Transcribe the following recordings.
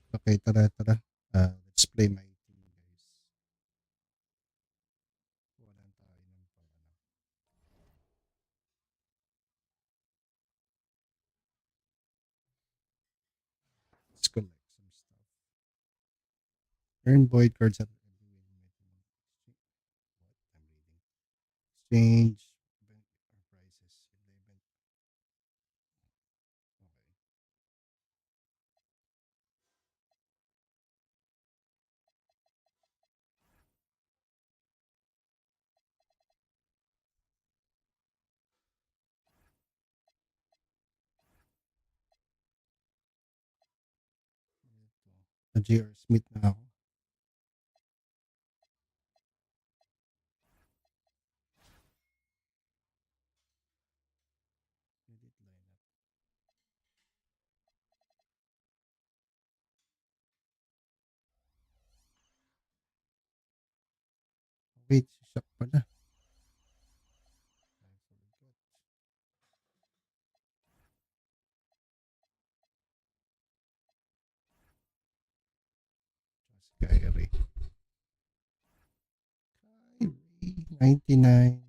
Okay, tara. Let's play my team, guys. Walan tayo ng Let's collect some stuff. Earn void cards at exchange. Event or prices. Event. Okay. Ito. J.R. Smith na ako. Edit lineup. Wait, si Shaq pala. I forgot. Kyrie. 99.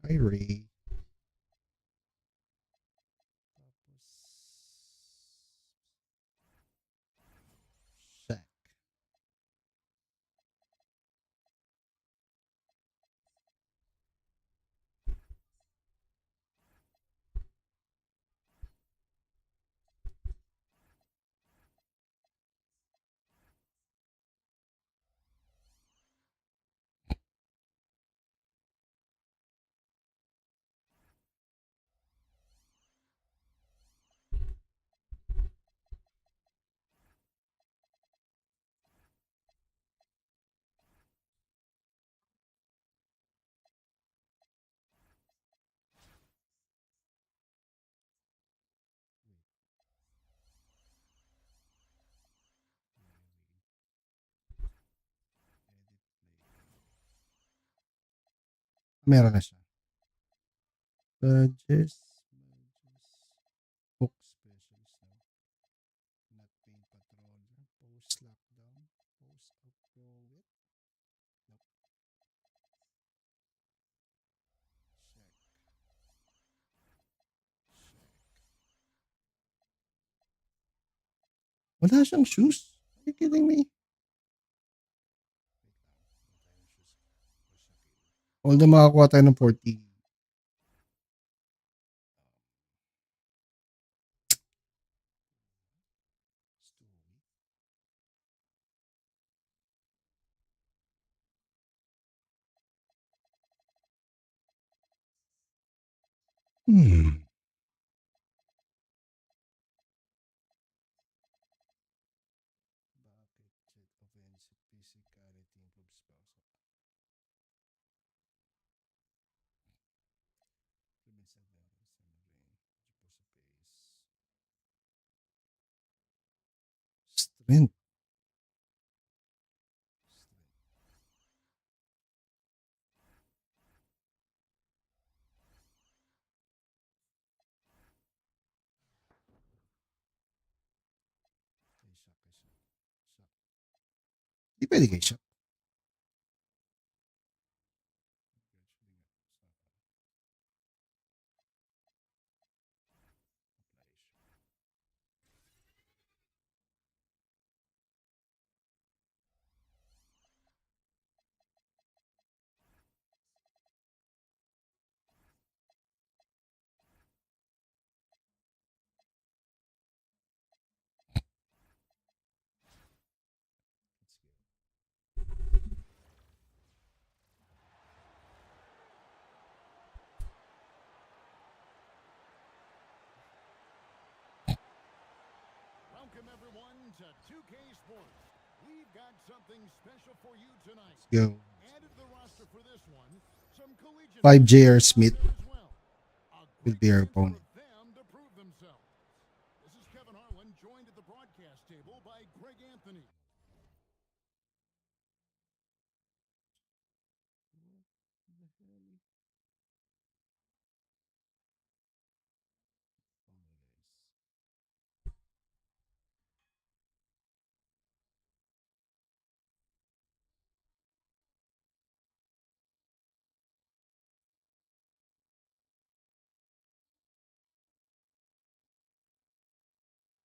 Kyrie. Tapos Shaq. Meron na siya. Badges. Book specialist now. Not paint patroller. Post lockdown. Post upload. Nope. Check. Wala siyang shoes. Are you kidding me? Although makakuha tayo ng 40. Hmm. Bakit offensive physicality improves spouse? Prevents advantage and brain. Strength. Di pwede kay Shaq. Welcome everyone to 2K Sports. We've got something special for you tonight. Let's go. Added to the roster for this one, some collegiate 5 J.R. Smith. as well. A will Great be our chance for opponent. them to prove themselves. This is Kevin Harlan, joined at the broadcast table by Greg Anthony.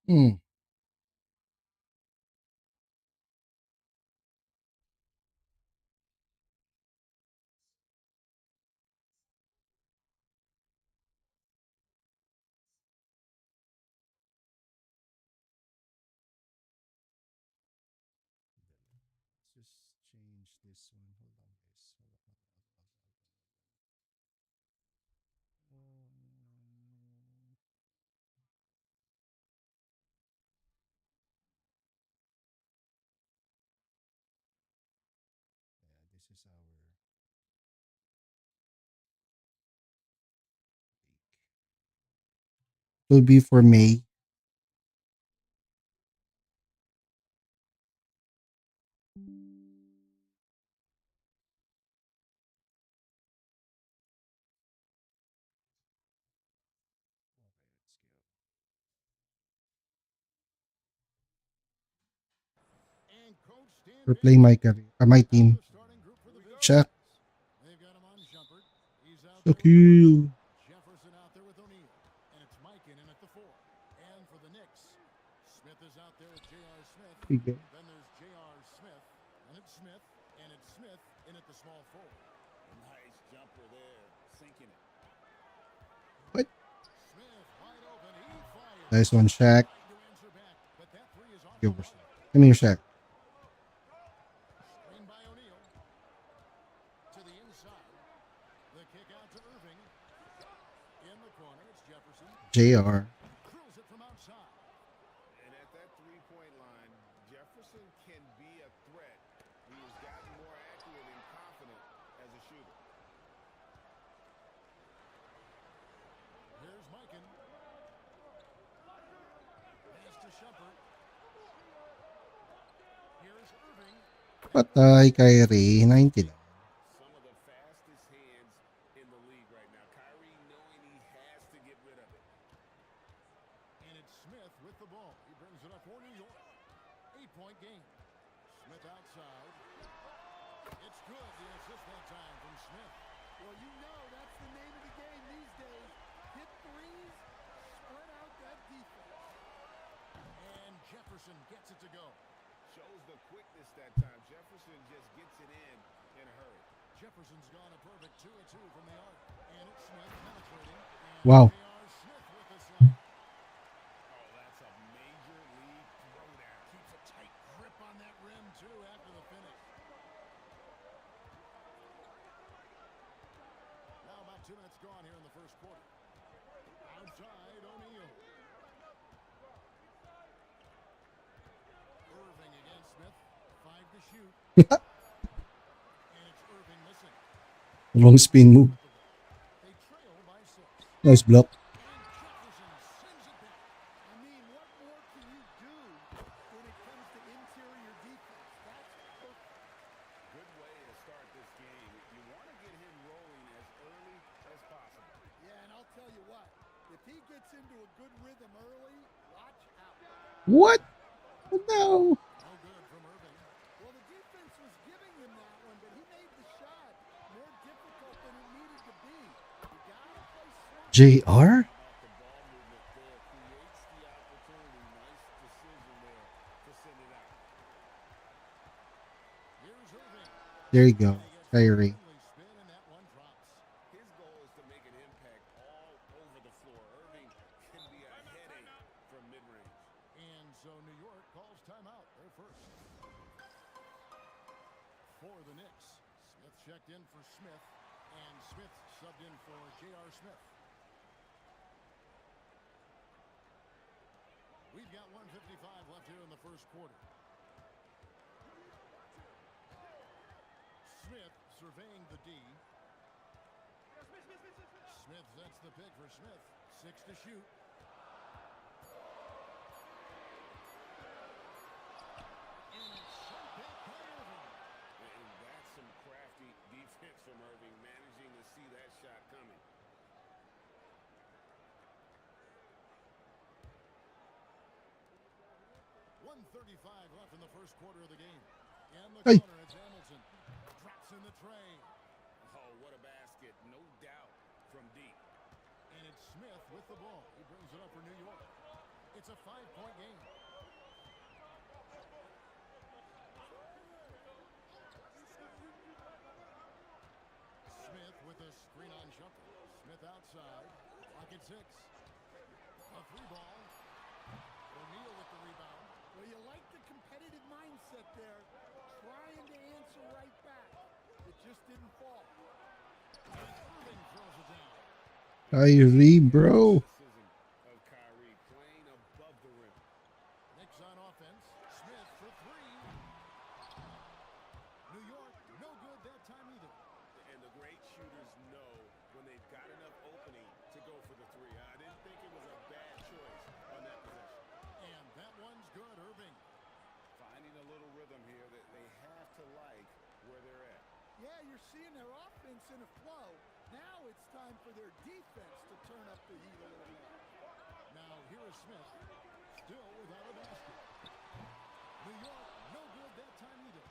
Hmm. Let's just change this one. Hold on, guys. Yeah, this is our week. It will be for May. Okay, let's go. And coach Stan For play Big my career, my out team. the starting group for the Shaq. Visitors. They've got him on Jumpert. He's out So there with O'Neal. cute. Jefferson out there with O'Neal. And it's Mike in at the 4. And for the Knicks, Smith is out there with J.R. Smith. Sige. Then there's J.R. Smith. And it's Smith. And it's Smith in at the small 4. Nice jumper there, sinking it. What? Smith wide open. He fires. Nice one, Shaq. Trying to answer back, but that 3 is off Give the us. mark. Give me your Shaq. Screen by O'Neal. To the inside. The kick out to Irving. In the corner, it's Jefferson. JR. Drills it from outside. And at that three-point line, Jefferson can be a threat. He has gotten more accurate and confident as a shooter. Here's Mikan. Pass to Shumpert. Here's Irving. Patay, Kyrie. 90 lang. Some of the fastest hands in the league right now. Kyrie knowing he has to get rid of it. And it's Smith with the ball. He brings it up for New York. 8-point game. Smith outside. It's good. The assist that time from Smith. Well, you know that's the name of the game these days. Hit threes, spread out that defense. And Jefferson gets it to go. Shows the quickness that time. Jefferson just gets it in a hurry. Jefferson's gone a perfect 2 of 2 from the arc. And it's Smith penetrating. And Wow. J.R. Smith with the slam. Oh, that's a major league throwdown. Keeps a tight grip on that rim, too, after the finish. Now about 2 minutes gone here in the first quarter. Outside, O'Neal. Irving against Smith. 5 to shoot. And it's Irving missing. Long spin move. They trail by 6. Nice block. And Jefferson sends it back. I mean, what more can you do when it comes to interior defense? That's perfect. Good way to start this game. You want to get him rolling as early as possible. Yeah, and I'll tell you what, if he gets into a good rhythm early, watch out. What? Oh, no. No good from Irving. Well, the defense was giving him that one, but he made the shot more difficult than it needed to be. You gotta play smart. JR? Off the ball movement there creates the opportunity. Nice decision there to send it out. Here's Irving. There you go. And he gets Kyrie. a friendly spin, and that one drops. His goal is to make an impact all over the floor. Irving can be a headache from mid-range. And so New York calls timeout. They're first. For the Knicks, Smith checked in for Smith, and Smith subbed in for J.R. Smith. We've got 1:55 left here in the first quarter. Smith surveying the D. Smith sets the pick for Smith. 6 to shoot. And it's sent back by Irving. And that's some crafty defense from Irving, managing to see that shot coming. 1:35 left in the first quarter of the game. And the Ay. corner, it's Hamilton. Drops in the tray. Oh, what a basket. No doubt from deep. And it's Smith with the ball. He brings it up for New York. It's a 5-point game. Smith with a screen on jumper. Smith outside. Clock at 6. A free ball. O'Neal with the rebound. Well, you like the competitive mindset there, trying to answer right back. It just didn't fall. And Irving throws it down. Kyrie, bro. Of Kyrie playing above the rim. Knicks on offense. Smith for 3. New York, no good that time either. And the great shooters know when they've got enough opening to go for the 3. I didn't think it was a bad choice on that possession. And that one's good, Irving. Finding a little rhythm here that they have to like where they're at. Yeah, you're seeing their offense in a flow. Now it's time for their defense to turn up the heat a little more. Now here is Smith, still without a basket. New York, no good that time either.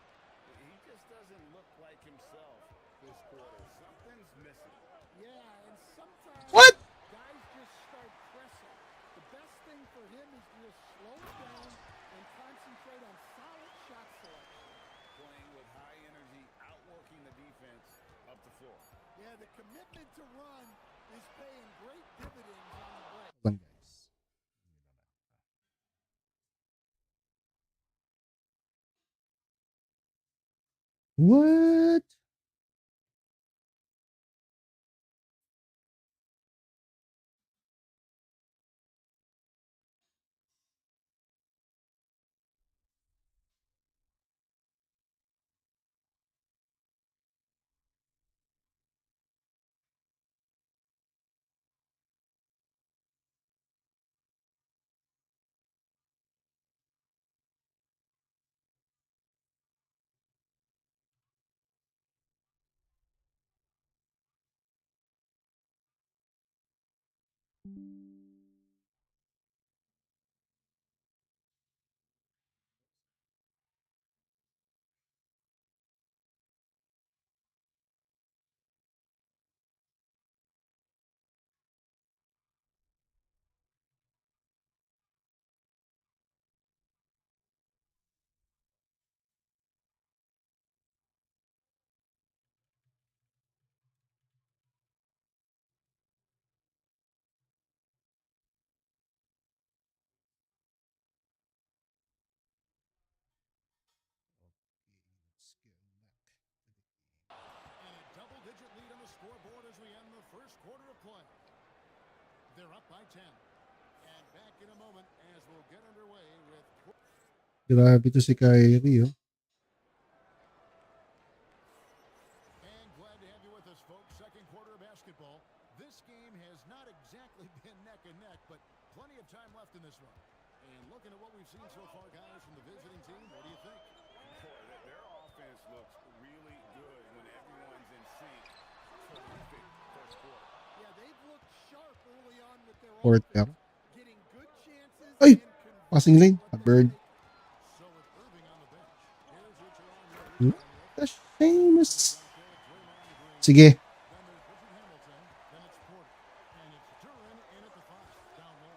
He just doesn't look like himself this quarter. Something's missing. Yeah, and sometimes What? guys just start pressing. The best thing for him is to just slow it down and concentrate on solid shot selection. Playing with high energy, outworking the defense up the floor. Yeah, the commitment to run is paying great dividends on the break. Hold on, guys. What? Let's get back to the game. And a double-digit lead on the scoreboard as we end the first quarter of play. They're up by 10. And back in a moment as we'll get underway with... Grabe to si Kyrie, oh. And glad to have you with us, folks. Second quarter of basketball. This game has not exactly been neck and neck, but plenty of time left in this one. And looking at what we've seen so far, guys, from the visiting team, what do you think? Boy, their offense looks really good when everyone's in sync. Terrific first quarter. Yeah, they've looked sharp early on with their Fourth offense, down. getting good chances Ay! and converting Passing lane. what A they bird. make. So with Irving on the bench, here's your Toronto. The Seamus. Then Sige. there's Richard Hamilton. Then it's Porter. And it's Duran in at the 5, down low.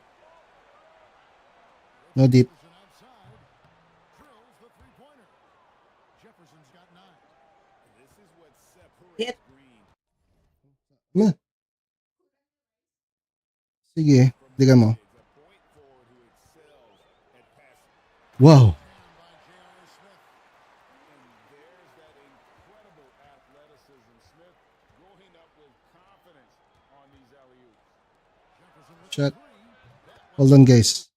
No deep. Jefferson outside. Drills the three-pointer. Jefferson's got 9. This is what separates Hit. Green Ma. Sige. Diga mo. is a point forward who excels at passing. Wow. Down by J.R. Smith. And there's that incredible athleticism. Smith going up with confidence on these alley-oops. Jefferson with Shot. the 3. That Hold on, guys.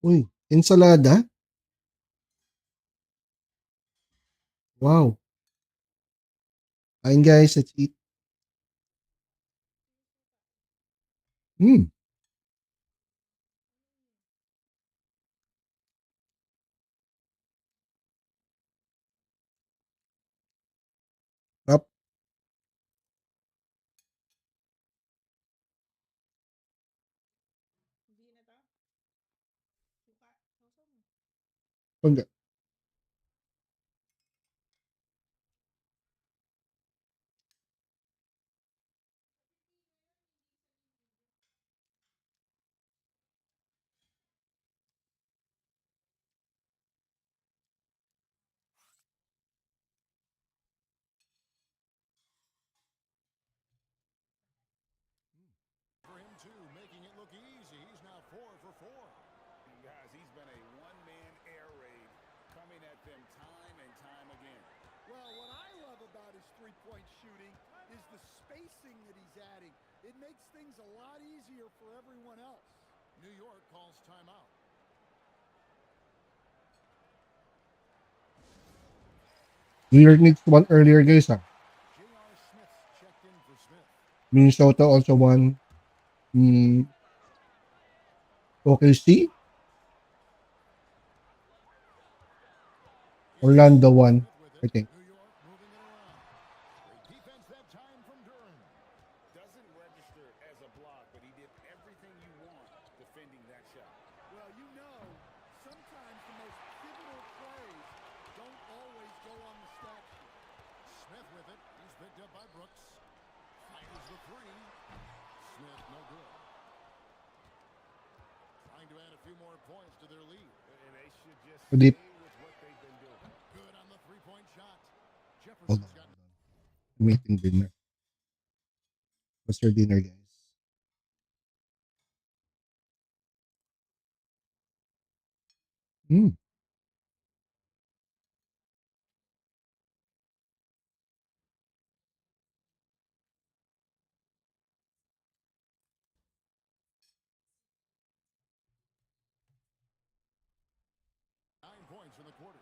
Uy. Ensalada? Wow. Kain guys, let's eat. Mm. Up. Pag For him, too, making it look easy. He's now 4 for 4. Guys, he's been a one-man air raid coming at them time and time again. Well, what I love about his three-point shooting is the spacing that he's adding. It makes things a lot easier for everyone else. New York calls timeout. New York needs one earlier, guys. J.R. Smith's checked in for Smith. Minnesota also won. OKC. Orlando won, Smith with I it. think. New York moving it around. Great defense that time from Durham. Doesn't register as a block, but he did everything you want defending that shot. Well, you know, sometimes the most pivotal plays don't always go on the stat sheet. Smith with it. He's picked up by Brooks. Fires the three. Smith, no good. Trying to add a few more points to their lead. And they should just Deep. stay with what they've been doing. Good on the three-point shot. Hold Jefferson's on. got I'm eating dinner. What's your dinner, guys? Mm. 9 points in the quarter.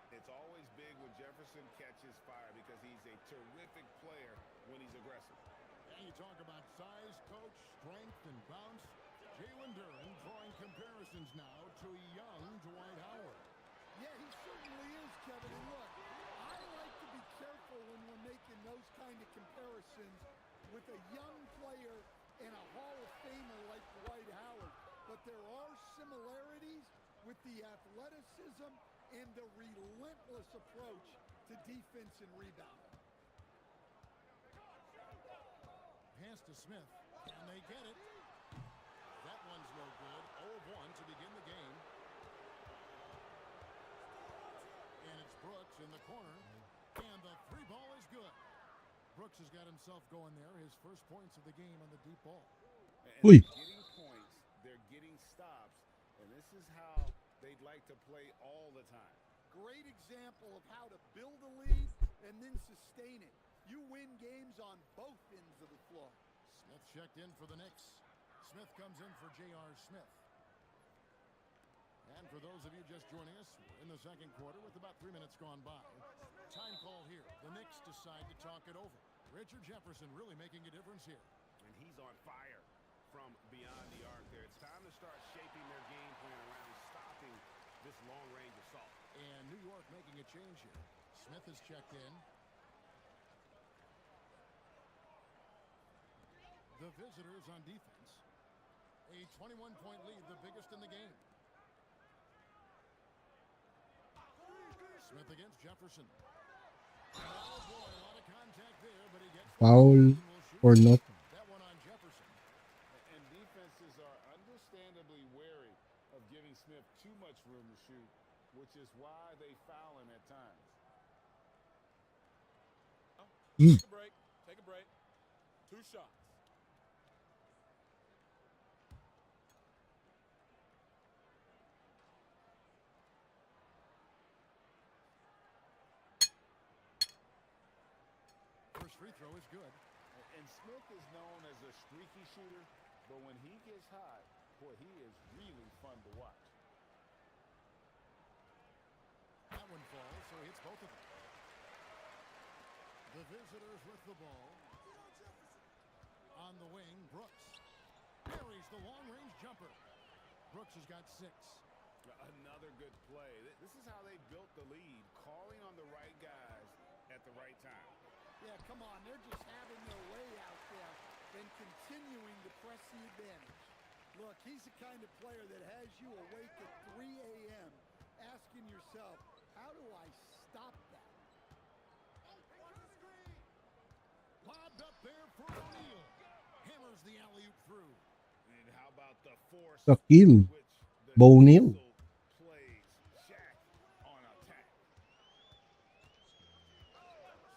It's always big when Jefferson catches fire because he's a terrific player when he's aggressive. And you talk about size, coach, strength, and bounce. Jalen Duren drawing comparisons now to young Dwight Howard. Yeah, he certainly is, Kevin. And look, I like to be careful when we're making those kind of comparisons with a young player and a Hall of Famer like Dwight Howard. But there are similarities with the athleticism and the relentless approach to defense and rebounding. Pass to Smith. Can they get it? That one's no good. 0 of 1 to begin the game. And it's Brooks in the corner. And the three ball is good. Brooks has got himself going there. His first points of the game on the deep ball. And Uy. they're getting points, they're getting stops, and this is how they'd like to play all the time. Great example of how to build a lead and then sustain it. You win games on both ends of the floor. Smith checked in for the Knicks. Smith comes in for J.R. Smith. And for those of you just joining us, we're in the second quarter with about 3 minutes gone by. Time call here. The Knicks decide to talk it over. Richard Jefferson really making a difference here. And he's on fire from beyond the arc there. It's time to start shaping their game plan around stopping this long-range assault. And New York making a change here. Smith has checked in. The visitors on defense. A 21-point lead, the biggest in the game. Smith against Jefferson. Oh boy, a lot of contact there, but he gets the Foul rebound and will shoot. or not? That one on Jefferson. And defenses are understandably wary of giving Smith too much room to shoot, which is why they foul him at times. Mm. Take a break. Take a break. 2 shots. First free throw is good. And Smith is known as a streaky shooter, but when he gets hot, boy, he is really fun to watch. That one falls, so he hits both of them. The visitors with the ball. On the wing, Brooks. Buries the long-range jumper. Brooks has got 6. Another good play. This is how they built the lead, calling on the right guys at the right time. Yeah, come on. They're just having their way out there and continuing to press the advantage. Look, he's the kind of player that has you awake at 3 a.m. asking yourself, how do I stop that? Lobbed up there for O'Neal. Hammers the alley-oop through. And how about the force Shaquille which the O'Neal. Diesel plays Shaq on attack?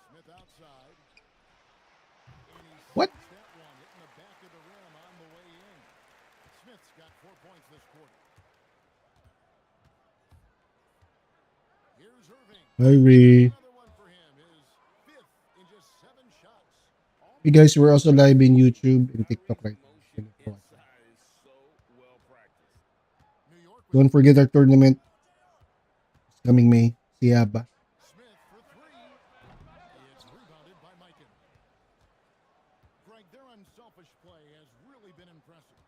Smith outside. And he What? sinks that one, hitting the back of the rim on the way in. Smith's got 4 points this quarter. Here's Irving. Hurry. Another one for him. His 5th in just 7 shots. Hey guys, we're also live in YouTube and TikTok right now. Motion So look for watching. inside is so well practiced. New York with Don't forget our tournament. It's coming May. Seaba. Smith for 3. It's rebounded by Mikan. Greg, their unselfish play has really been impressive.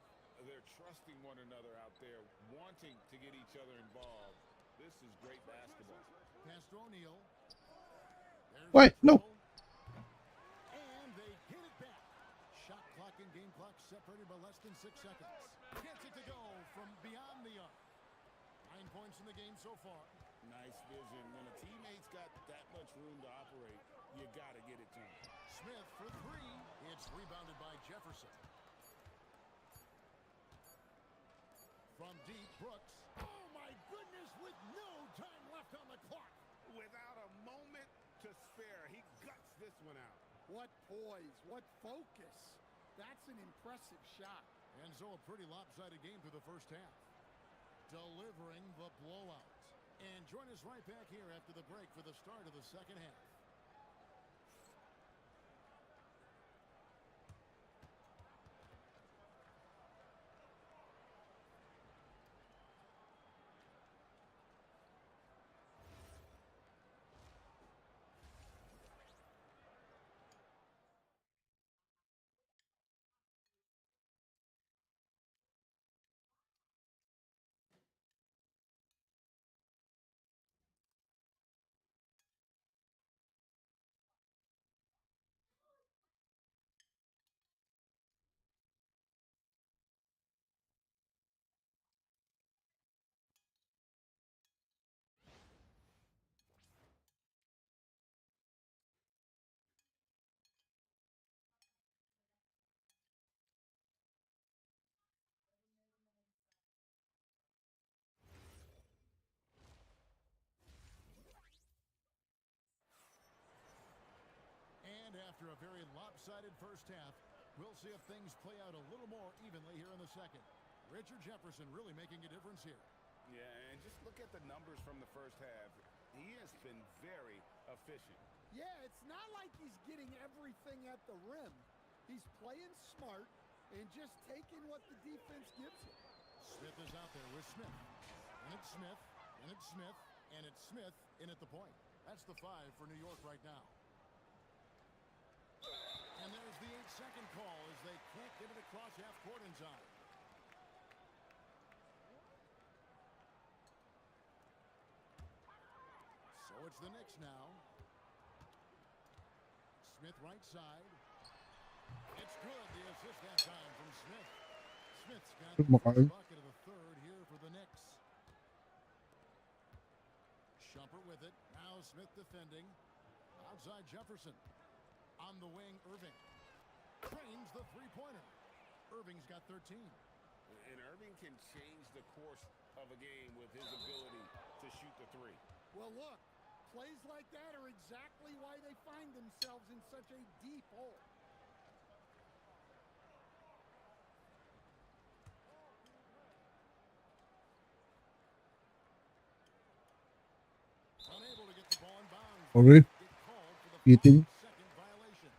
They're trusting one another out there, wanting to get each other involved. This is great basketball. Pass to O'Neal. There's What? the No. throw. And they get it back. Shot clock and game clock separated by less than 6 seconds. Gets it to go from beyond the arc. 9 points in the game so far. Nice vision. When a teammate's got that much room to operate, you got to get it to him. Smith for 3. It's rebounded by Jefferson. From deep, Brooks. Oh, my goodness, with no time left on the clock. Without a moment to spare, he guts this one out. What poise, what focus. That's an impressive shot. And so a pretty lopsided game through the first half. Delivering the blowout. And join us right back here after the break for the start of the second half. And after a very lopsided first half, we'll see if things play out a little more evenly here in the second. Richard Jefferson really making a difference here. Yeah, and just look at the numbers from the first half. He has been very efficient. Yeah, it's not like he's getting everything at the rim. He's playing smart and just taking what the defense gives him. Smith is out there with Smith. And it's Smith, and it's Smith, and it's Smith in at the point. That's the 5 for New York right now. And there's the 8-second call as they can't get it across half court in time. So it's the Knicks now. Smith right side. It's good. The assist that time from Smith. Smith's got the first bucket of the third here for the Knicks. Shumpert with it. Now Smith defending. Outside Jefferson. On the wing, Irving. Trains the three-pointer. Irving's got 13. And Irving can change the course of a game with his ability to shoot the 3. Well, look, plays like that are exactly why they find themselves in such a deep hole. Unable to get the ball in bounds. Okay. Get called for the Eating. 5-second violation.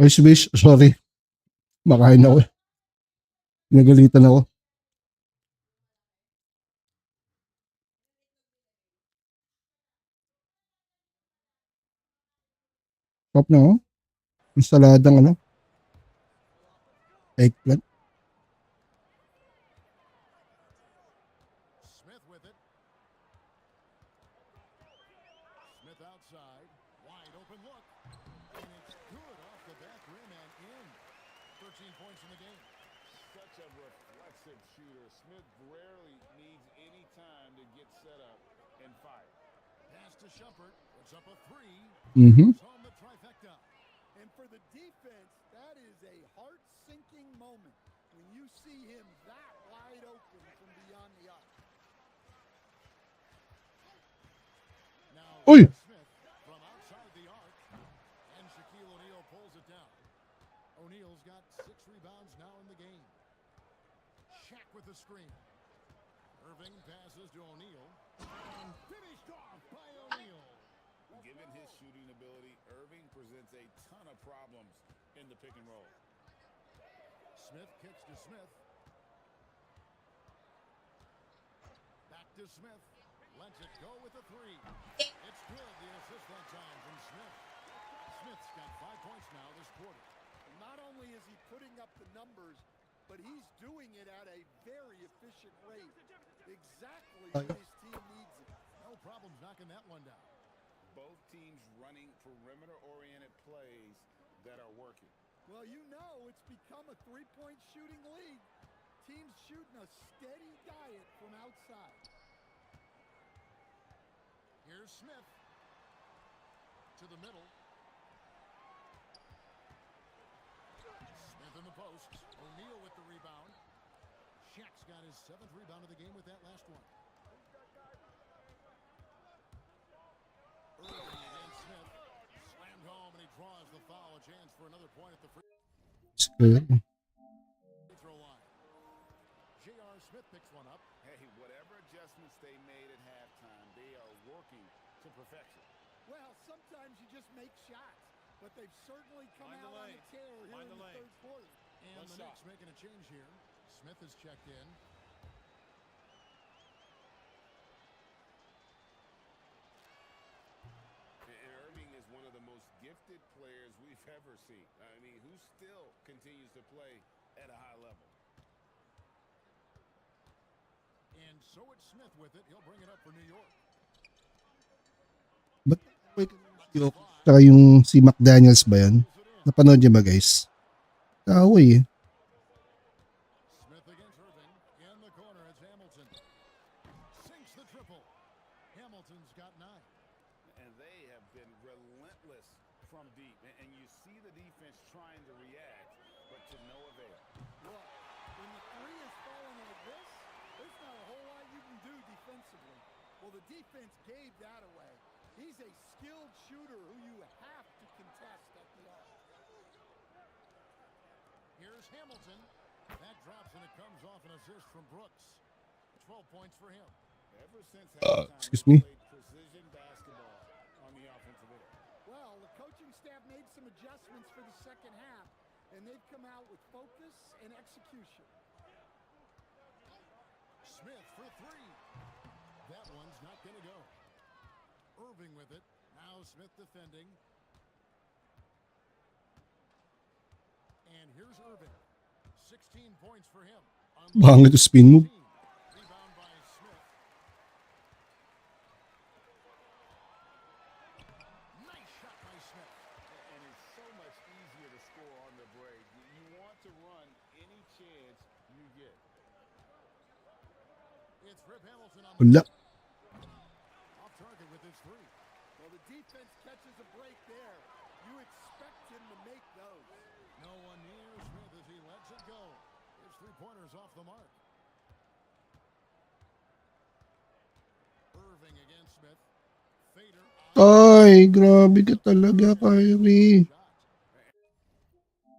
Ay, Swish, sorry. Makain ako. Nagalitan ako. Top na ako. Insaladang ano? Eggplant. Smith with it. Smith outside. Wide open look. And it's good off the back rim and in. 13 points in the game. Such a reflexive shooter. Smith rarely needs any time to get set up and fire. Pass to Shumpert. Puts up a three. Mm-hmm. Home the trifecta. And for the defense, that is a heart-sinking moment when you see him that wide open from beyond the arc. Now Oy! Smith from outside the arc. And Shaquille O'Neal pulls it down. O'Neal's got 6 rebounds now in the game. Shaq with the screen. Irving passes to O'Neal. And finished off by O'Neal. Given his shooting ability, Irving presents a ton of problems in the pick and roll. Smith kicks to Smith. Back to Smith. Lets it go with a three. It's good. The assist that time from Smith. Smith's got 5 points now this quarter. Not only is he putting up the numbers, but he's doing it at a very efficient rate. Exactly when his team needs it. No problems knocking that one down. Both teams running perimeter-oriented plays that are working. Well, you know it's become a three-point shooting league. Teams shooting a steady diet from outside. Here's Smith. To the middle. Smith in the post. O'Neal with the rebound. Shaq's got his 7th rebound of the game with that last one. Irving against Smith. Slammed home, and he draws the foul. A chance for another point at the free It's good. throw line. J.R. Smith picks one up. Hey, whatever adjustments they made at halftime, they are working to perfection. Well, sometimes you just make shots, but they've certainly come Mind the out on a lane. tear here Mind in the the lane. third quarter. And One the shot. Knicks making a change here. Smith is checked in. Irving is one of the most gifted players we've ever seen. I mean, who still continues to play at a high level. And so it's Smith with it. He'll bring it up for New York. Ba't saka yung si McDaniels ba yan? Napanood niyo ba guys? Kaaway eh. Smith against Irving. In the corner, it's Hamilton. Sinks the triple. Hamilton's got 9. And they have been relentless from deep. And you see the defense trying to react, but to no avail. Look, when the three is falling like this, there's not a whole lot you can do defensively. Well, the defense gave that away. He's a skilled shooter who you have to contest at the arc. Here's Hamilton. That drops, and it comes off an assist from Brooks. 12 points for him. Ever since halftime, excuse they me. played precision basketball on the offensive end. Well, the coaching staff made some adjustments for the second half, and they've come out with focus and execution. Smith for 3. That one's not going to go. Irving with it. Now Smith defending. And here's Irving. 16 points for him. Bangit yung spin move. Rebound by Smith. Nice shot by Smith. And it's so much easier to score on the break. You want to run any chance you get. It's Rip Hamilton on the Wala. off target with his 3. Well, the defense catches a break there. You expect him to make those. No one near Smith as he lets it go. His 3-pointers off the mark. Irving against Smith. Fader. Ay, grabe ka talaga, Kyrie.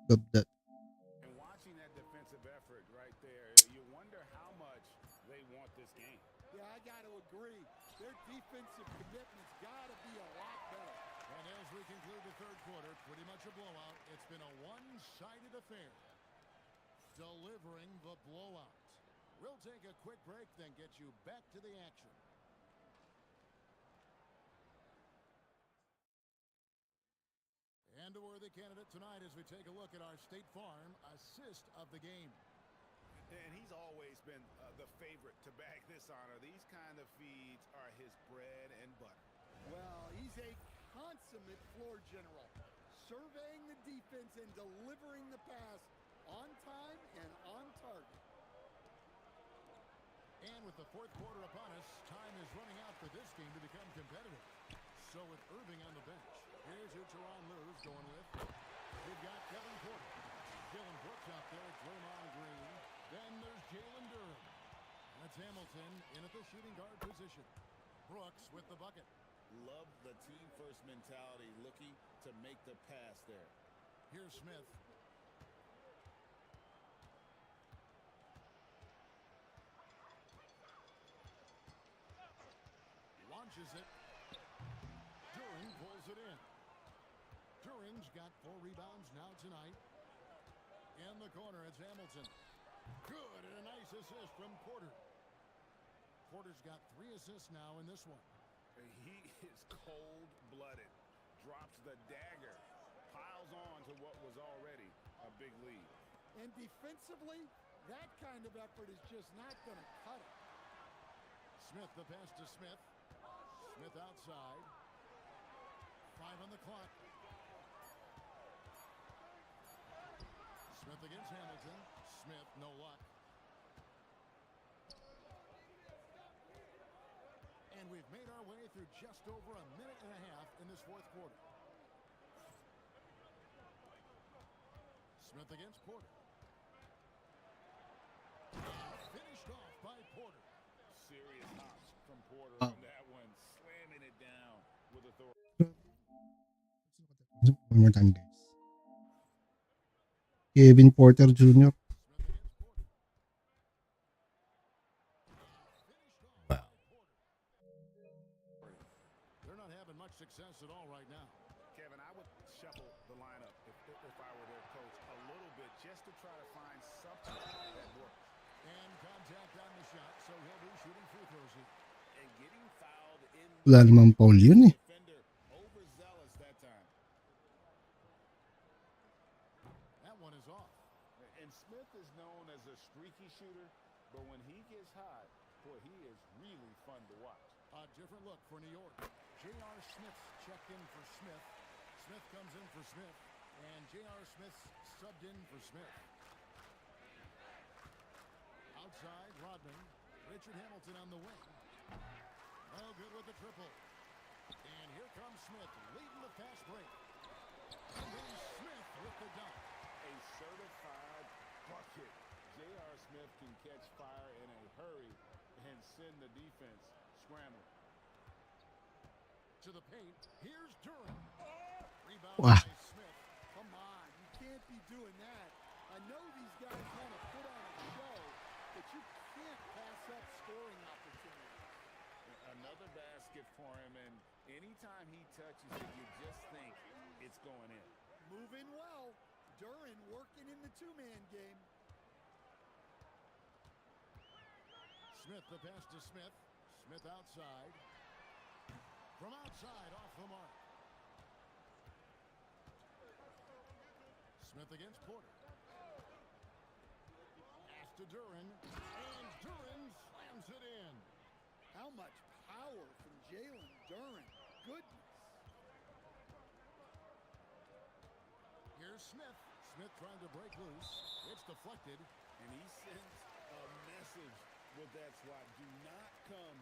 Love that. And watching that defensive effort right there, you wonder how much they want this game. Yeah, I got to agree. Their defensive commitment's got to be a lot better. And as we conclude the third quarter, pretty much a blowout. It's been a one-sided affair. Delivering the blowout. We'll take a quick break, then get you back to the action. And a worthy candidate tonight as we take a look at our State Farm assist of the game. And he's always been the favorite to bag this honor. These kind of feeds are his bread and butter. Well, he's a consummate floor general, surveying the defense and delivering the pass on time and on target. And with the fourth quarter upon us, time is running out for this game to become competitive. So with Irving on the bench, here's who Teron Lue's going with. We've got Kevin Porter, Dylan Brooks out there, Draymond Green. Then there's Jalen Durham. That's Hamilton in at the shooting guard position. Brooks with the bucket. Love the team-first mentality, looking to make the pass there. Here's Smith. Launches it. Duran pulls it in. Duran's got 4 rebounds now tonight. In the corner, it's Hamilton. Good, and a nice assist from Porter. Porter's got 3 assists now in this one. He is cold-blooded. Drops the dagger. Piles on to what was already a big lead. And defensively, that kind of effort is just not going to cut it. Smith, the pass to Smith. Smith outside. 5 on the clock. Smith against Hamilton. Smith, no luck. And we've made our way through just over a minute and a half in this fourth quarter. Smith against Porter. Finished off by Porter. Serious hops from Porter on that one, slamming it down with authority. One more time, guys. Kevin Porter Jr. They're not having much success at all right now. Kevin, I would shuffle the lineup if I were their coach a little bit just to try to find something that works. And contact on the shot, so he'll be shooting free throws here. And getting fouled in Wala namang foul yun eh. defender, overzealous that time. That one is off. And Smith is known as a streaky shooter, but when he gets hot, boy, he is really fun to watch. A different look for New York. J.R. Smith's checked in for Smith. Smith comes in for Smith. And J.R. Smith's subbed in for Smith. Outside, Rodman. Richard Hamilton on the wing. Oh, good with the triple. And here comes Smith, leading the fast break. And then Smith with the dunk. A certified bucket. J.R. Smith can catch fire in a hurry and send the defense scrambling. To the paint, here's Durham. Rebound Wow. by Smith. Come on, you can't be doing that. I know these guys want to put on a show, but you can't pass up scoring opportunities. Another basket for him, and anytime he touches it, you just think it's going in. Moving well. Duran working in the two-man game. Smith, the pass to Smith. Smith outside. From outside, off the mark. Smith against Porter. Pass to Duran. And Duran slams it in. How much power from Jalen Duran. Goodness. Here's Smith. Smith trying to break loose. It's deflected. And he sends a message with that swat. Do not come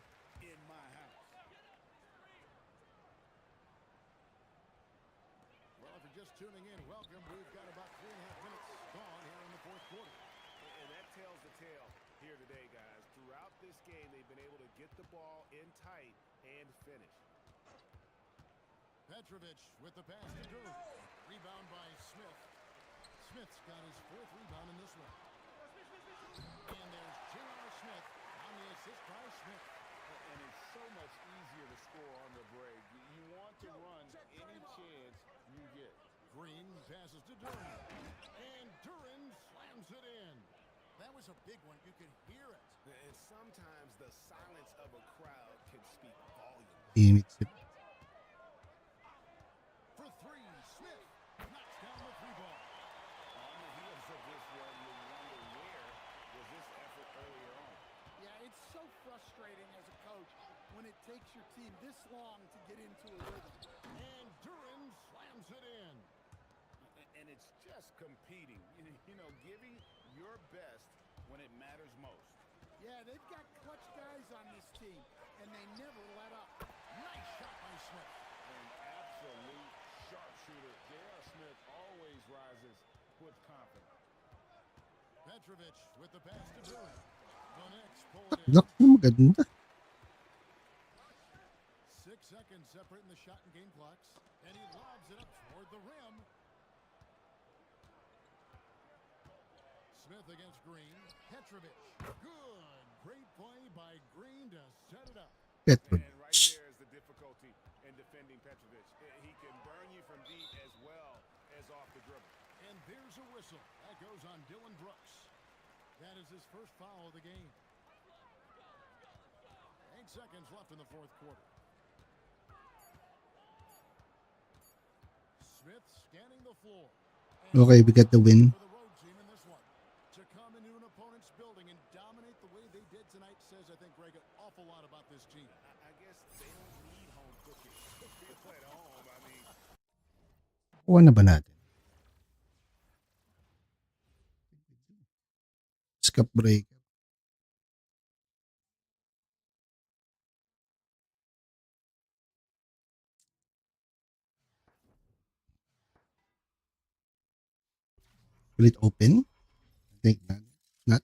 in my house. Well, if you're just tuning in, welcome. We've got about 3.5 minutes gone here in the fourth quarter. And that tells the tale here today, guys. Throughout this game, they've been able to get the ball in tight and finish. Petrovic with the pass to Durham. Rebound by Smith. Smith's got his 4th rebound in this one. And there's J.R. Smith on the assist by Smith. And it's so much easier to score on the break. You want to run any chance you Green passes to Duran. And Duran slams it in. That was a big one. You could hear it. And sometimes the silence of a crowd can speak volumes. Limits it. For three, Smith knocks down the three ball. On the heels of this one, you wonder where was this effort earlier on. Yeah, it's so frustrating as a coach when it takes your team this long to get into a rhythm. And Duran slams it in. And it's just competing, giving your best when it matters most. Yeah, they've got clutch guys on this team, and they never let up. Nice shot by Smith. An absolute sharpshooter. J.R. Smith always rises with confidence. Petrovic with the pass to Duran. The next pulled in. Lock na maganda. 6 seconds separating the shot and game clocks. And he lobs it up toward the rim. Smith against Green. Petrovic. Good. Great play by Green to set it up. And right Petrovic. there is the difficulty in defending Petrovic. He can burn you from deep as well as off the dribble. And there's a whistle. That goes on Dylan Brooks. That is his first foul of the game. 8 seconds left in the fourth quarter. Smith scanning the floor. And Okay, we got the win. for the road team in this one. To come into an opponent's building and dominate the way they did tonight says, I think, Greg, an awful lot about this team. I guess they don't need home cooking. They play at home. I mean, Kuha na ba natin? Scap break. Will it open? I think not. Not.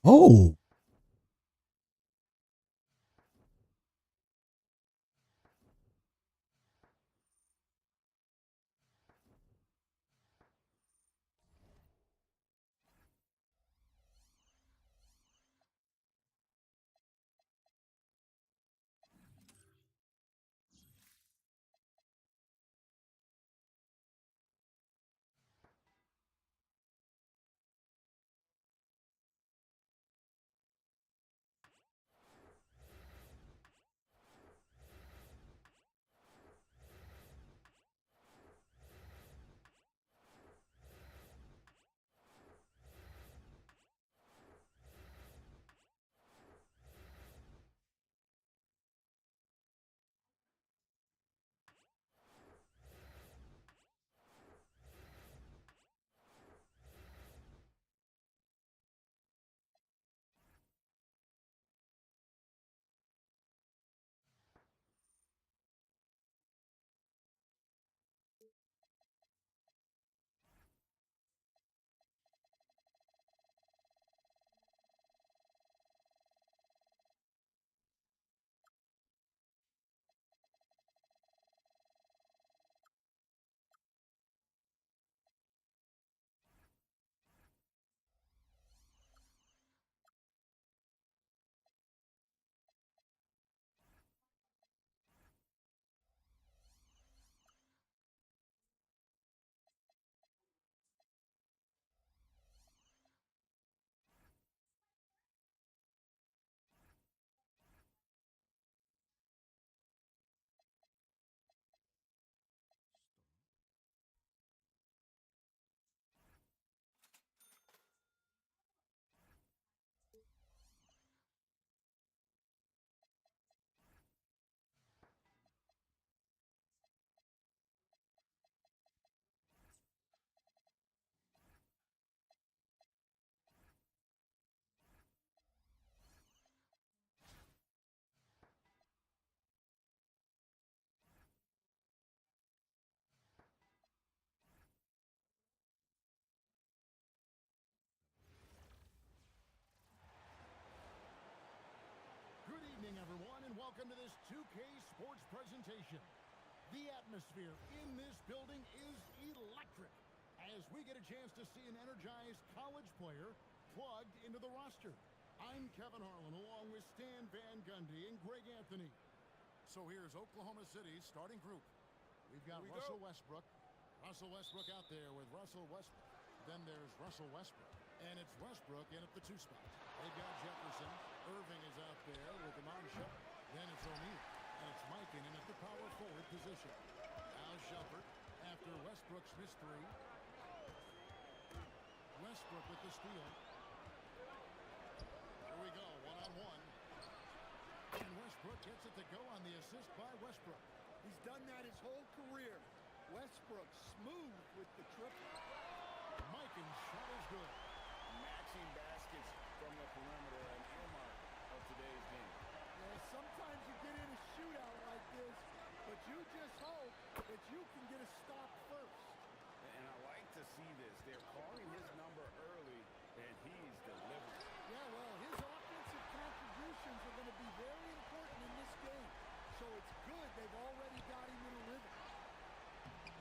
Oh! Good evening, everyone, and welcome to this 2K Sports presentation. The atmosphere in this building is electric as we get a chance to see an energized college player plugged into the roster. I'm Kevin Harlan along with Stan Van Gundy and Greg Anthony. So here's Oklahoma City's starting group. We've got Here we Russell go. Westbrook. Russell Westbrook out there with Russell Westbrook. Then there's Russell Westbrook. And it's Westbrook in at the 2 spot. They've got Jefferson. Irving is out there with the Iman Shumpert. Then it's O'Neal. And it's Mikan in at the power forward position. Now Shumpert after Westbrook's missed 3. Westbrook with the steal. Here we go, one-on-one. And Westbrook gets it to go on the assist by Westbrook. He's done that his whole career. Westbrook smooth with the triple. Mikan's shot is good. Matching baskets from the perimeter, an earmark of today's game. Yeah, sometimes you get in a shootout like this, but you just hope that you can get a stop first. And I like to see this. They're calling his number early, and he's delivering. Yeah, well, his offensive contributions are going to be very important in this game. So it's good they've already got him in a rhythm.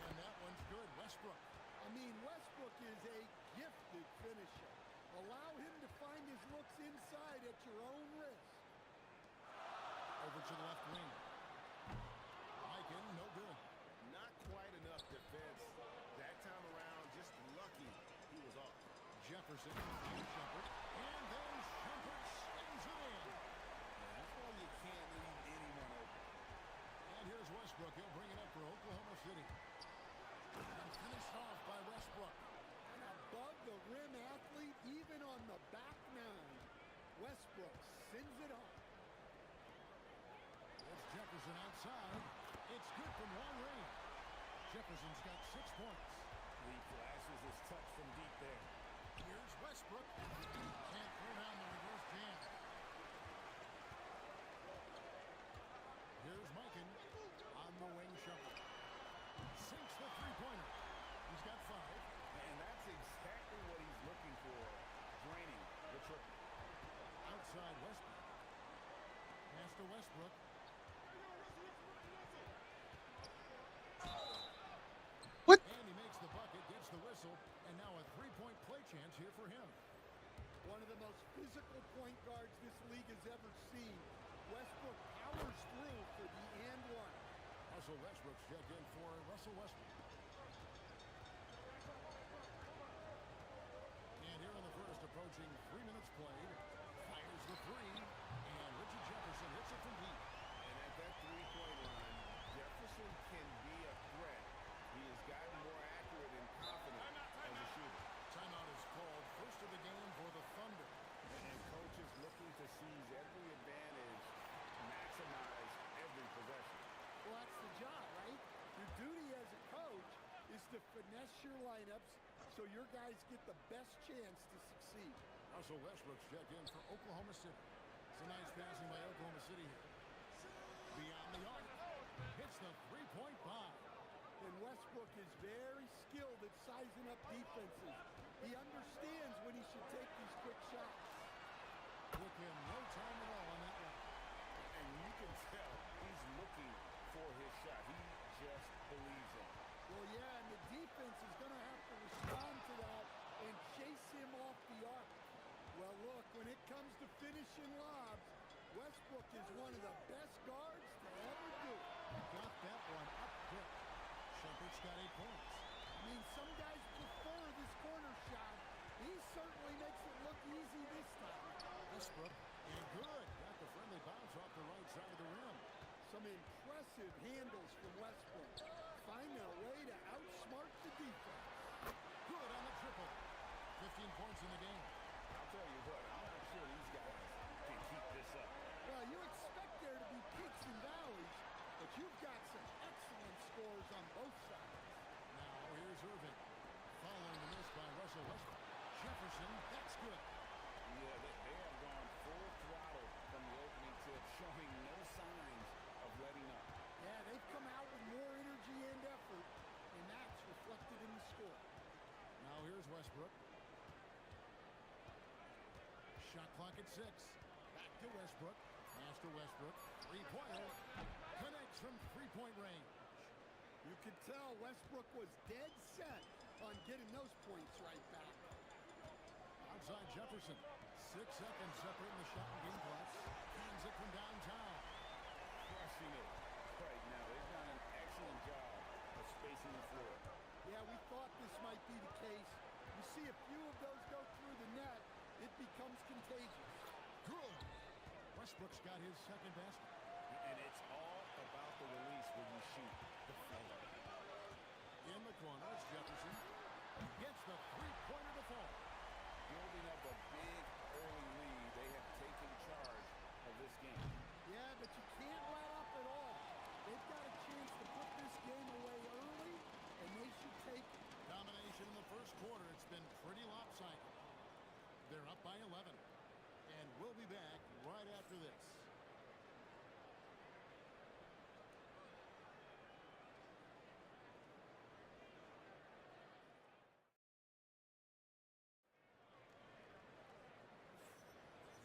And that one's good. Westbrook. I mean, Westbrook is a gifted finisher. Allow him to find his looks inside at your own risk. Over to the left wing. Mikan, no good. Not quite enough defense. That time around, just lucky he was off. Jefferson and Shumpert. And then Shumpert slings it in. And that's why you can't leave anyone open. And here's Westbrook. He'll bring it up for Oklahoma City. And finished off by Westbrook. An above the rim athlete, even on the back nine. Westbrook sends it on. It's Jefferson outside. It's good from long range. Jefferson's got 6 points. He flashes his touch from deep there. Here's Westbrook. Can't throw down the reverse jam. Here's Mikan on the wing. Shumpert sinks the 3-pointer. He's got 5. And that's exactly what he's looking for, draining the triple. Outside Westbrook. Pass to Westbrook. What? And he makes the bucket, gets the whistle, and now a 3-point play chance here for him. One of the most physical point guards this league has ever seen. Westbrook powers through for the and one. Russell Westbrook's checked in for Russell Westbrook. And here in the first, approaching 3 minutes played, fires the 3, and Richard Jefferson hits it from deep. And at that 3-point line, Jefferson can be a threat. He has gotten more accurate and confident as a shooter. Timeout is called. First of the game for the Thunder. And coach is looking to seize every advantage, maximize every possession. Well, that's the job, right? Your duty as a coach is to finesse your lineups so your guys get the best chance to succeed. Russell Westbrook's checked in for Oklahoma City. It's a nice passing by Oklahoma City here. Beyond the arc. Hits the 3-point bomb. And Westbrook is very skilled at sizing up defenses. He understands when he should take these quick shots. Took him no time at all on that one. And you can tell he's looking for his shot. He just believes in it. Well, yeah, and the defense is going to have to respond to that and chase him off the arc. Well, look, when it comes to finishing lobs, Westbrook is one of the best guards to ever do it. Got that one up quick. Shumpert's got 8 points. I mean, some guys prefer this corner shot. He certainly makes it look easy this time. Westbrook, and good. Got the friendly bounce off the right side of the rim. Some impressive handles from Westbrook. Find a way to outsmart the defense. Good on the triple. 15 points in the game. I'll tell you what, I'm not sure these guys can keep this up. Well, you expect there to be peaks and valleys, but you've got some excellent scores on both sides. Now here's Irving. Following the miss by Russell Westbrook. Jefferson, that's good. Yeah, they have gone full throttle from the opening tip, showing no signs of letting up. Yeah, they've come out with more energy and effort, and that's reflected in the score. Now here's Westbrook. Shot clock at 6. Back to Westbrook. Pass to Westbrook. 3-pointer. Connects from 3-point range. You could tell Westbrook was dead set on getting those points right back. Outside Jefferson. 6 seconds separating the shot and game clock. Hands it from downtown. Crushing it right now. They've done an excellent job thought this might be the case. You see a few of those go through the net, it becomes contagious. Good. Westbrook's got his second basket. And it's all about the release when you shoot the flow. In the corner, it's Jefferson. Gets the three-pointer to fall. Building up a big early lead, they have taken charge of this game. Yeah, but you can't let up at all. They've got a chance to put this game away early, and they should take it. Domination in the first quarter. It's been pretty lopsided. They're up by 11. And we'll be back right after this.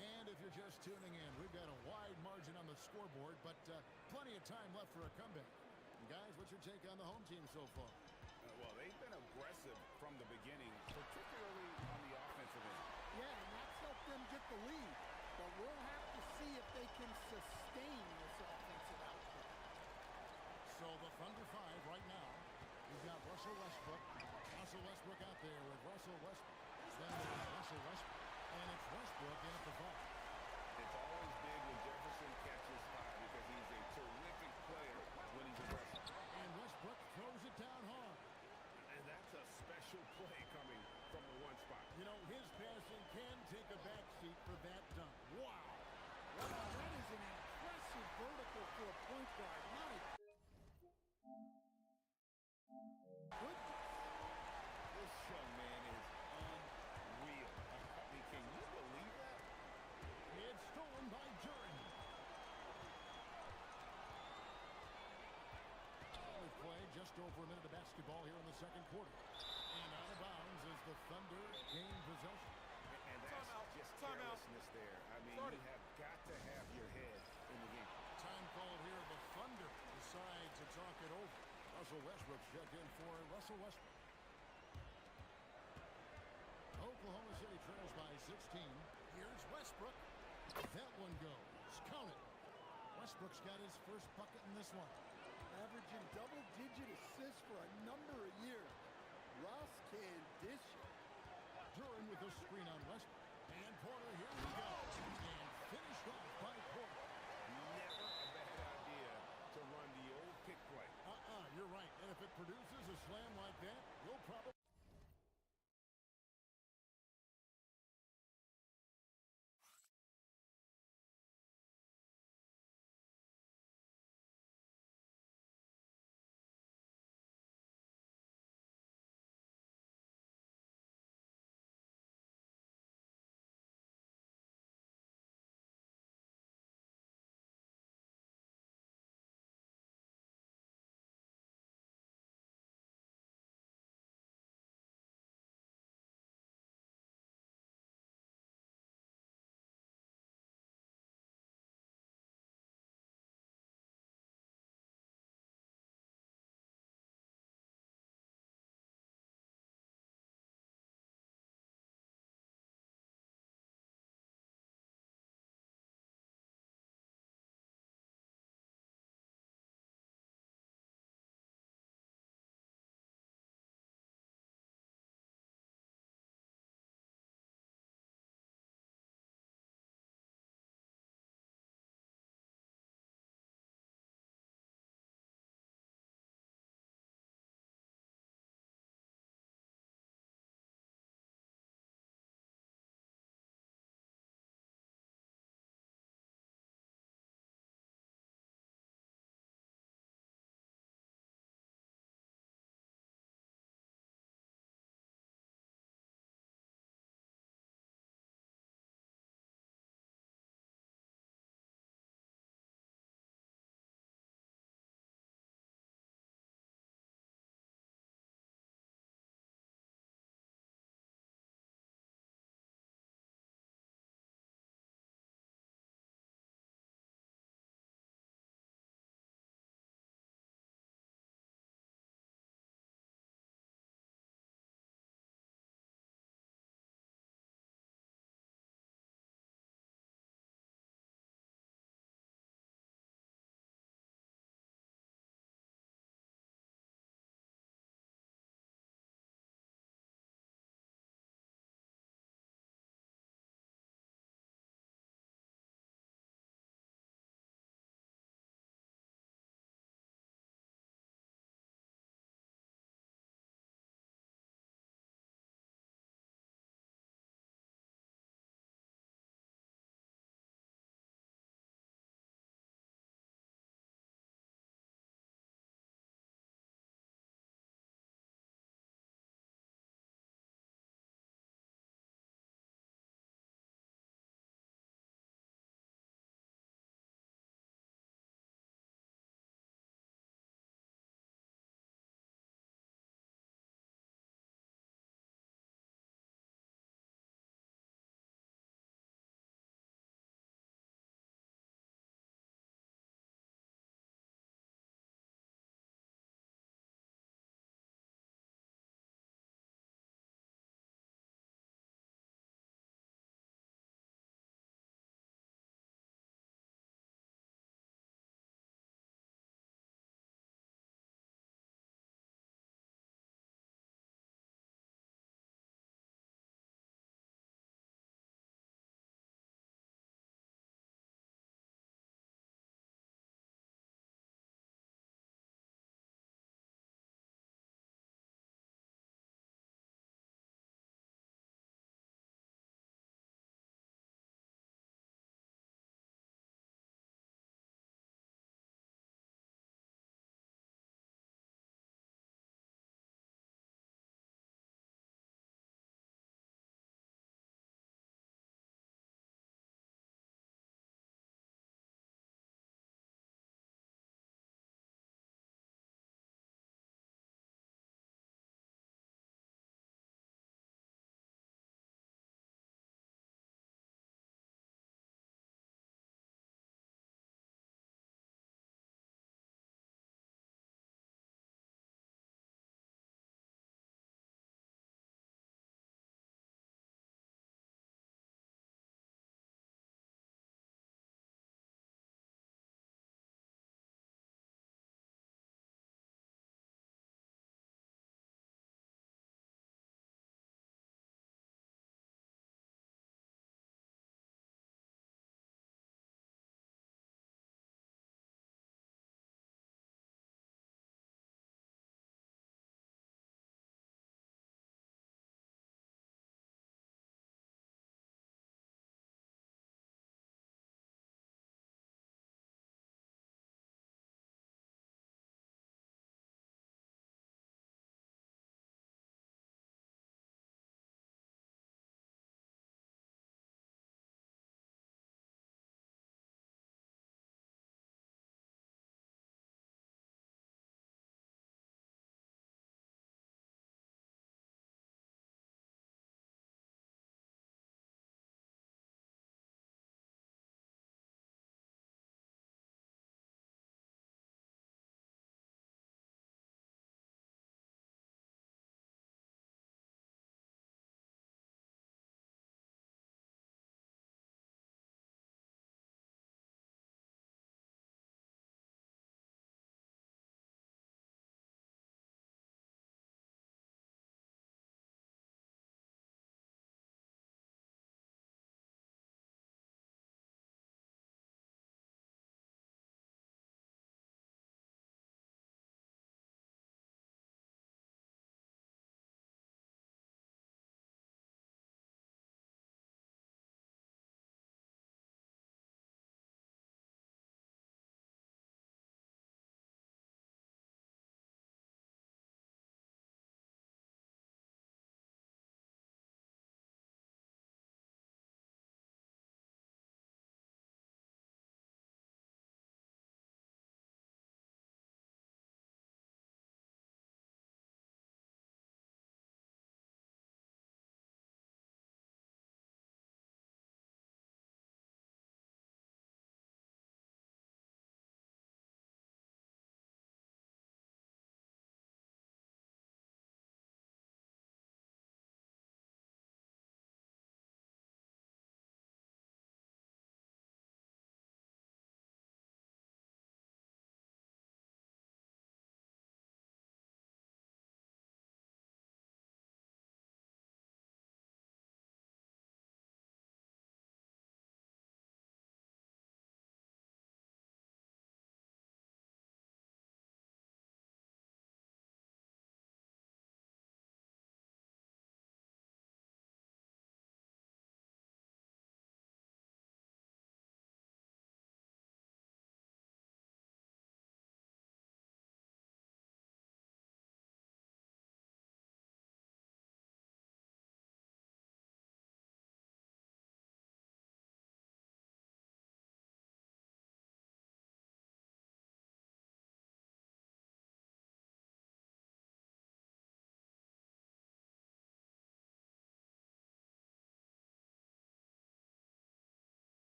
And if you're just tuning in, we've got a wide margin on the scoreboard, but plenty of time left for a comeback. Guys, what's your take on the home team so far? Well, they've been aggressive from the beginning, particularly on the offensive end. Yeah, and that's helped them get the lead. But we'll have to see if they can sustain this offensive output. So the Thunder 5 right now. We've got Russell Westbrook. Russell Westbrook out there with Russell Westbrook. Then there's Russell Westbrook. And it's Westbrook in at the 5. It's always big when Jefferson catches fire because he's a terrific player when he's aggressive. And Westbrook throws it down hard. And that's a special play coming from the one spot. You know, his passing can take a backseat for that dunk. Wow. Wow, that is an impressive vertical for a point guard. My goodness. This young man is unreal. I mean, can you believe that? It's stolen by Duran. We've played just over a minute of basketball here in the second quarter. And out of bounds as the Thunder gain possession. And that's just carelessness there. I mean, you have got to have your head in the game. Time called here. The Thunder decide to talk it over. Russell Westbrook checked in for Russell Westbrook. Oklahoma City trails by 16. Here's Westbrook. That one goes. Count it. Westbrook's got his first bucket in this one. Averaging double-digit assists for a number of years. Russ can dish it. Duran with the screen on Westbrook. And Porter, here we go. And finished off by Porter. Never a bad idea to run the old pick play. You're right. And if it produces a slam like that, we'll probably...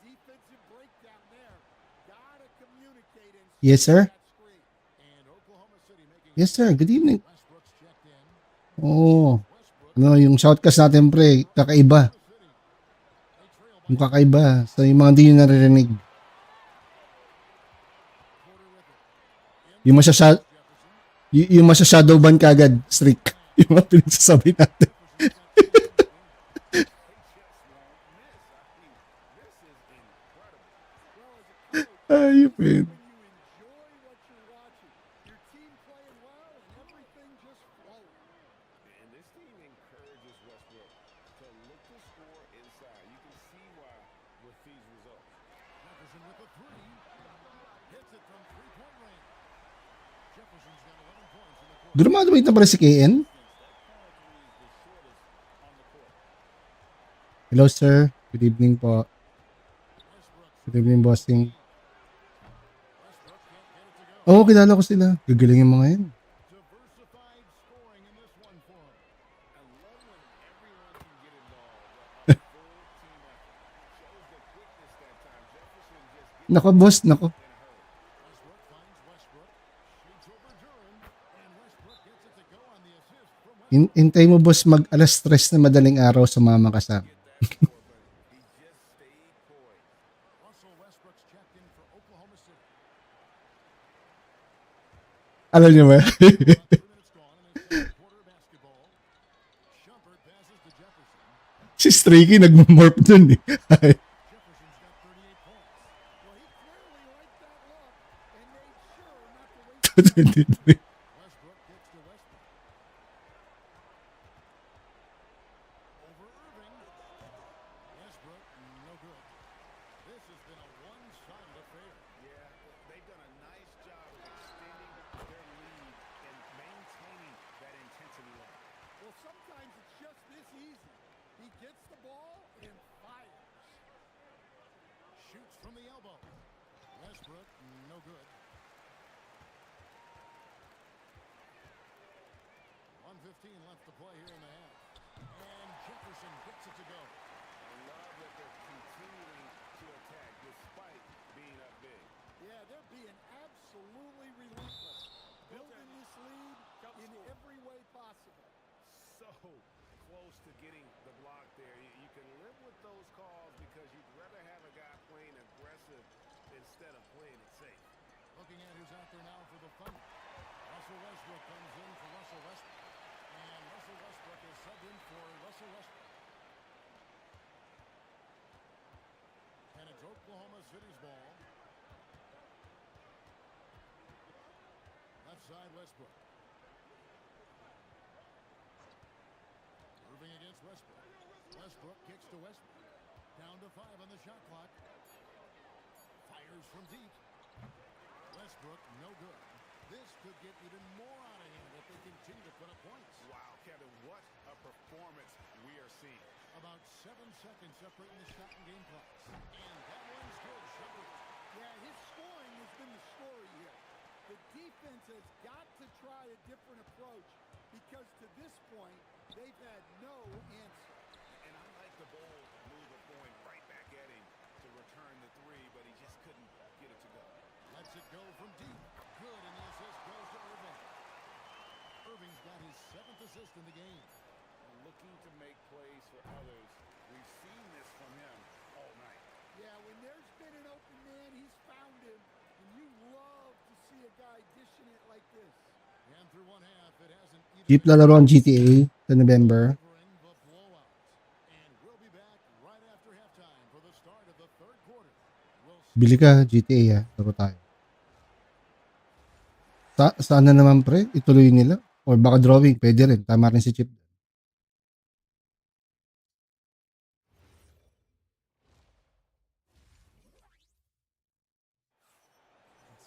defensive breakdown there. Gotta communicate and Yes, set sir. that screen. And Oklahoma City making Yes, sir. Good evening. Westbrook's checked in. Oo. Westbrook Ano, yung shoutcast natin, pre, kakaiba. Oklahoma City. They trail by Yung kakaiba. So, yung mga hindi nyo naririnig. quarter with it. Yung masasya, Jefferson. yung masya-shadow ban kagad. Streak. Yung mga pinagsasabi natin. Jefferson's got 2 in the game. They just won't miss. I mean, this is incredible. Well, as a coach, Ayop, this is man. when you enjoy what you're watching. Your team playing well and everything just flowing. And this team encourages Westbrook to look to score inside. You can see why with these results. Jefferson with the 3. Hits it from 3-point range. Jefferson's got 11 points in the quarter. Graduate na pala si KN. Hello, sir. Good evening po. Westbrook Good evening, bossing. Westbrook can't get it to go. Oo, kilala ko sila. Gagaling yung mga yan. Diversified scoring in this one for him. I love when everyone can get involved. A full team effort. Shows the quickness that time. Jefferson just gets Nako, boss. Nako. in a hurry. Westbrook finds Westbrook. Shoots over Duran. And Westbrook gets it to go on the assist from Westbrook. Hintay mo, boss, mag-alas stress na madaling araw sa mga kasama. Get that score, but he just stayed poised. Russell Westbrook's checked in for Oklahoma City. Alam niyo ba? About 3 minutes gone in the second quarter of basketball. Shumpert passes to Jefferson. Si Streaky nag-morph dun eh. Jefferson's got 38 points. Well, he clearly liked that look and made sure not to waste 23. Westbrook gets to Westbrook. Over Irving. Westbrook, no good. This has been a one-sided affair. Yeah, they've done a nice job of extending their lead and maintaining that intensity level. Well, sometimes it's just this easy. He gets the ball and fires. Shoots from the elbow. Westbrook, no good. 1:15 left to play here in the half. And Jefferson gets it to go. I love that they're continuing to attack despite being up big. Yeah, they're being absolutely relentless. Building this lead in every way possible. So close to getting the block there. You can live with those calls because you'd rather have a guy playing aggressive instead of playing it safe. Looking at who's out there now for the Thunder. Russell Westbrook comes in for Russell Westbrook. And Russell Westbrook is subbed in for Russell Westbrook. And it's Oklahoma City's ball. Left side Westbrook. Irving against Westbrook. Westbrook kicks to Westbrook. Down to 5 on the shot clock. Fires from deep. Westbrook, no good. This could get even more out of hand if they continue to put up points. Wow, Kevin, what a performance we are seeing. About 7 seconds separating the shot and game clocks. And that one's good. Shumpert. Yeah, his scoring has been the story here. The defense has got to try a different approach because to this point, they've had no answer. And I like the bold move of going right back at him to return the three, but he just couldn't get it to go. Lets it go from deep. Good, and the assist goes to Irving. Irving's got his 7th assist in the game. Looking to make plays for others. We've seen this from him all night. Yeah, when there's been an open man, he's found him. And you love to see a guy dishing it like this. And through one half, it hasn't even Jeep lalaro ang GTA sa November. covering the blowout. And we'll be back right after halftime for the start of the third quarter. We'll see. Bili ka, GTA ha. Laro tayo. Saan na naman, pre? Ituloy nila. Or baka drawing. Pwede rin. Tama rin si Chip.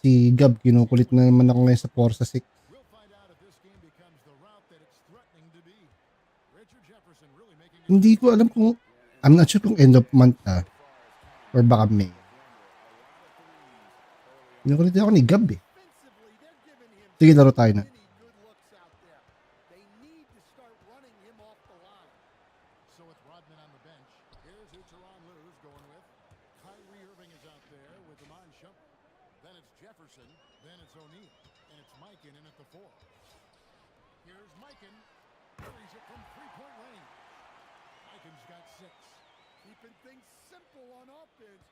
Si Gab, kinukulit na naman ako ngayon sa Forza 6. We'll find out if this game becomes the route that it's threatening to be. Richard Jefferson really making Hindi ko alam kung, I'm not sure kung end of month or baka May. Kinukulit ako ni Gab eh. Defensively, they're giving him Sige, laro tayo na. many good looks out there. They need to start running him off the line. So with Rodman on the bench, here's who Teron Lue's going with. Kyrie Irving is out there with Iman Shumpert. Then it's Jefferson. Then it's O'Neal. And it's Mikan in at the 4. Here's Mikan. Carries it from three-point range. Mikan's got 6. Keeping things simple on offense.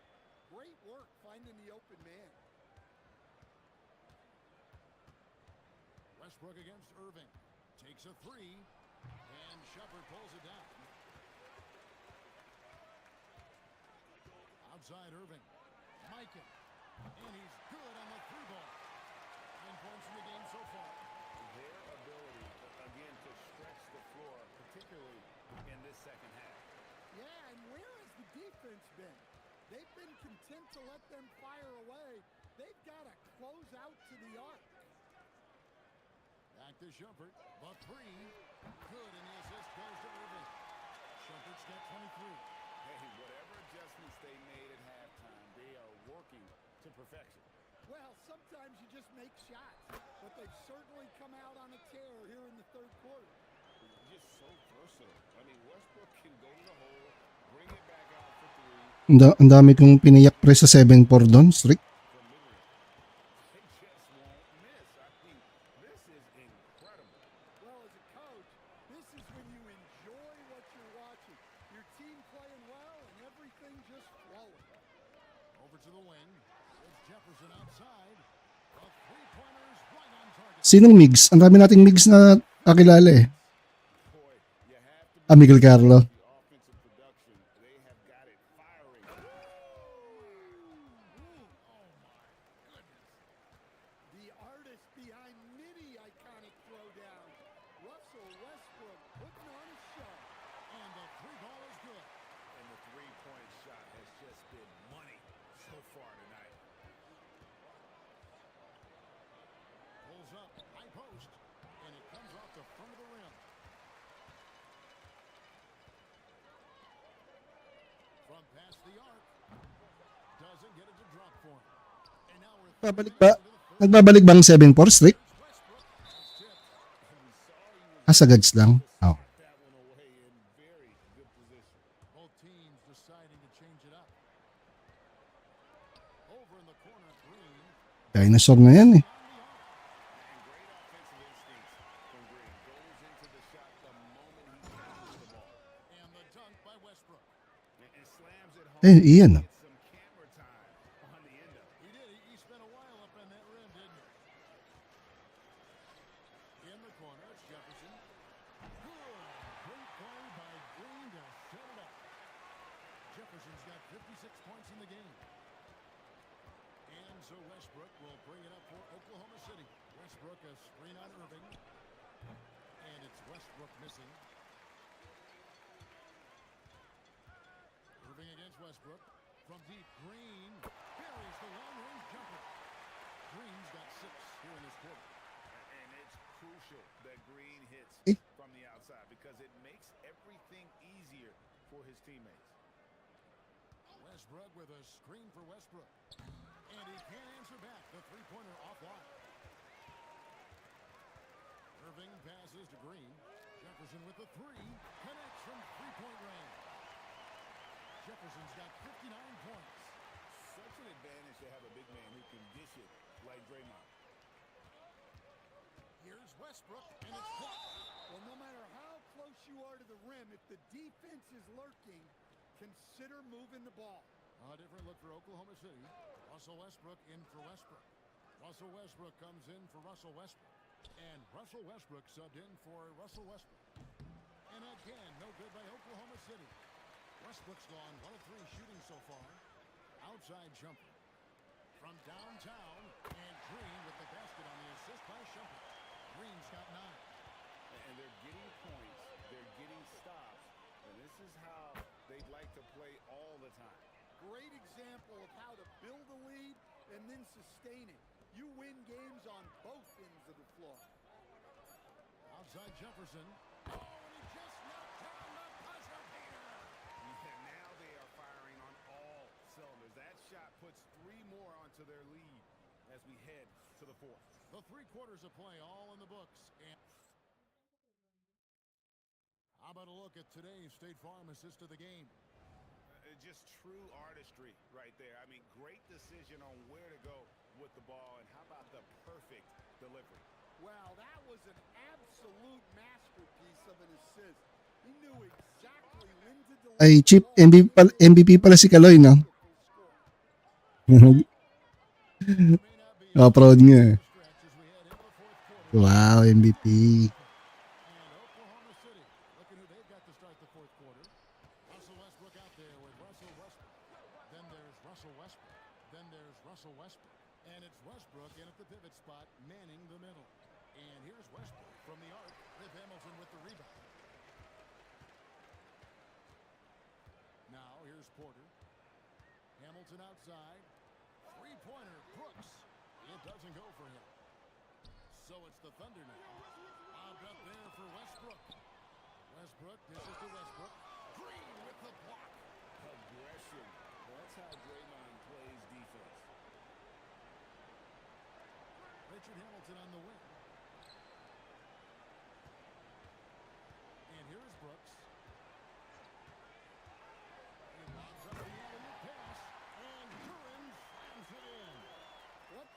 Great work finding the open man. Westbrook against Irving. Takes a 3. And Shumpert pulls it down. Outside Irving. Mikan. And he's good on the 3-ball. 9 points in the game so far. Their ability, again, to stretch the floor, particularly in this second half. Yeah, and where has the defense been? They've been content to let them fire away. They've got to close out to the arc. Back to Shumpert. The 3. Good, and the assist goes to Irving. Shumpert's got 23. Hey, whatever adjustments they made at halftime, they are working to perfection. Well, sometimes you just make shots, but they've certainly come out on a tear here in the third quarter. Just so versatile. I mean, Westbrook can go to the hole, bring it back out for 3. Ang dami kong piniyak pre sa 7-4 doon, strict. From mid-range. They just won't miss. I mean, this is incredible. Well, as a coach, this is when you enjoy what you're watching. Your team playing well and everything just flowing. Over to the wing. It's Jefferson outside. The 3-pointer is right on target. Sinong Migs? Ang dami nating Migs na kakilala eh. Boy, you have to Miguel Carlo. the offensive production. They have got it firing. The artist behind many iconic throwdowns. Russell Westbrook putting on a show. And the 3-ball is good. And the 3-point shot has just been money so far tonight. Pulls up. High post. And it comes off the front of the rim. From past the arc. Doesn't get it to drop for him. And now we're Babalik ba? Nagbabalik bang 7-4 strict? Westbrook. It's tipped. And we saw he was Asagads lang. Oh. that one away in very good position. Both teams deciding to change it up. Over in the corner, Green. Dinosaur na yan eh. And great offensive instincts from Green. Goes into the shot the moment he catches the ball. And the dunk by Westbrook. And slams it home. Eh, Ian. Gets some camera time on the end of it. He did. He spent a while up on that rim, didn't he? In the corner, it's Jefferson. Good. Great play by Green to set it up. Jefferson's got 56 points in the game. And so Westbrook will bring it up for Oklahoma City. Westbrook a screen on Irving. And it's Westbrook missing. Irving against Westbrook. From deep, Green buries the long-range jumper. Green's got 6 here in this quarter. And it's crucial that Green hits Eh. from the outside because it makes everything easier for his teammates. Westbrook with a screen for Westbrook. And he can't answer back. The 3-pointer offline. Irving passes to Green. Jefferson with the 3. Connects from 3-point range. Jefferson's got 59 points. Such an advantage to have a big man who can dish it like Draymond. Here's Westbrook, and it's blocked. Well, no matter how close you are to the rim, if the defense is lurking, consider moving the ball. A different look for Oklahoma City. Russell Westbrook in for Westbrook. Russell Westbrook comes in for Russell Westbrook. And Russell Westbrook subbed in for Russell Westbrook. And again, no good by Oklahoma City. Westbrook's gone 1 of 3 shooting so far. Outside jumper. From downtown, and Green with the basket on the assist by Shumpert. Green's got 9. And they're getting points. They're getting stops. And this is how they'd like to play all the time. Great example of how to build a lead and then sustain it. You win games on both ends of the floor. Outside Jefferson. Oh, and he just knocked down the buzzer beater. And now they are firing on all cylinders. That shot puts 3 more onto their lead as we head to the 4th. The 3 quarters of play all in the books. And how about a look at today's State Farm assist of the game? just true artistry right there. I mean, great decision on where to go with the ball, and how about the perfect delivery? Well, that was an absolute masterpiece of an assist. He knew exactly when to deliver Ay, the Chip, ball. MVP pala si Kaloy, no? Oh, proud nga. Wow, MVP. And Oklahoma City, looking who they've got to start the fourth quarter. Russell Westbrook out there with Russell Westbrook. Then there's Russell Westbrook. Then there's Russell Westbrook. And it's Westbrook in at the pivot spot, manning the middle. And here's Westbrook from the arc with Hamilton with the rebound. Now here's Porter. Hamilton outside. Three-pointer, Brooks. It doesn't go for him. So it's the Thunder now. Lobbed up there for Westbrook. Westbrook, this is to Westbrook. Green with the block. Aggression. Well, that's how Draymond plays defense. Richard Hamilton on the wing. And here is Brooks. He lobs up the alley-oop pass. And Duran slams it in. What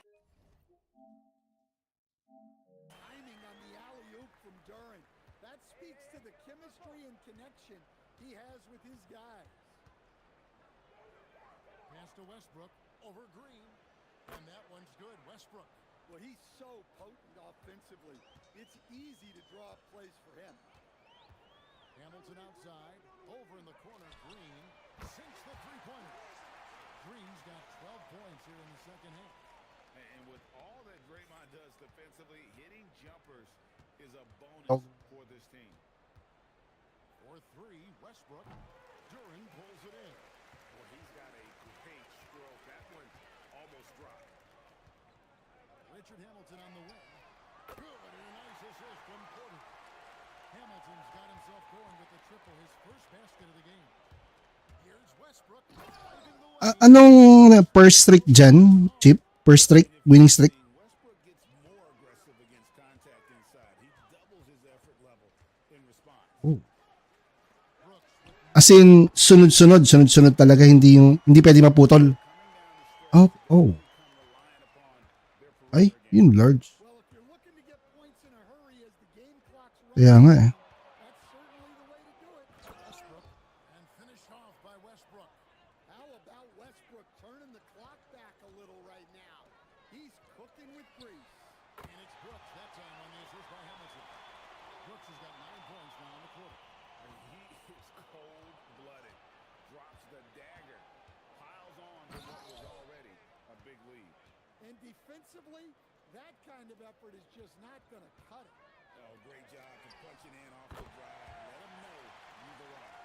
timing on the alley-oop from Duran. That speaks to the chemistry and connection he has with his guys. Pass to Westbrook over Green. And that one's good. Westbrook. Well, he's so potent offensively. It's easy to draw up plays for him. Hamilton outside. Over in the corner. Green sinks the three-pointer. Green's got 12 points here in the second half. And with all that Draymond does defensively, hitting jumpers is a bonus for this team. For three, Westbrook. Duran pulls it in. Well, he's got a great stroke. That one almost dropped. Richard Hamilton on the wing. Good, and a nice assist from Porter. Hamilton's got himself going with the triple, his first basket of the game. Here's Westbrook. Anong first streak dyan, Chip? First streak? Winning streak? Westbrook gets more aggressive against contact inside. He doubles his effort level in response. Oh. As in, sunod-sunod talaga, hindi pwede maputol. Oh, oh. Ay, yun large. Well, if you're looking to get points in a hurry as the game clock's Kaya running, nga eh. that's certainly the way to do it. Westbrook, and finished off by Westbrook. How about Westbrook turning the clock back a little right now? He's cooking with grease. And it's Brooks that time on the assist by Hamilton. Brooks has got 9 points now in the quarter. He is cold-blooded. Drops the dagger. Piles on to what was already a big lead. And defensively, that kind of effort is just not going to cut it. Oh, great job for punching in off the drive. Let him know you've arrived.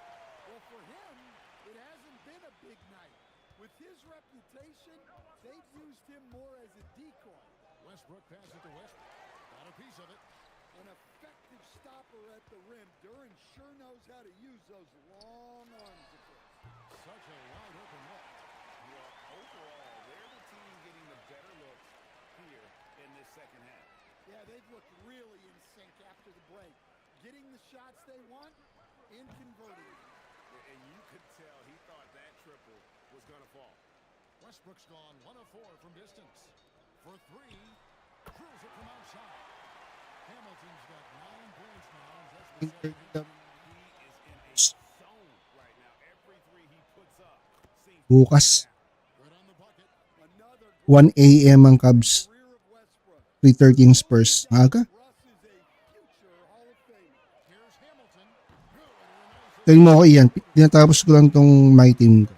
Well, for him, it hasn't been a big night. With his reputation, they've used him more as a decoy. Westbrook passes it to Westbrook. Got a piece of it. An effective stopper at the rim. Duran sure knows how to use those long arms of his. Such a wide open look. Well, overall, they're the team getting the better looks here in this second half. Yeah, they've looked really in sync after the break. Getting the shots they want and converting them. And you could tell he thought that triple was going to fall. Westbrook's gone 1 of 4 from distance. For 3, drills it from outside. Hamilton's got 9 points now. And that's the second half. He is in a zone right now. Every three he puts up seems Bukas, Good on the bucket. Another 1 a.m. ang Cubs. career of Westbrook. 3:30 yung Spurs. Aga? Russ is a future Hall of Famer. Here's Hamilton. Good, and a nice Tingnan mo ako iyan. Tinatapos ko lang tong my team ko.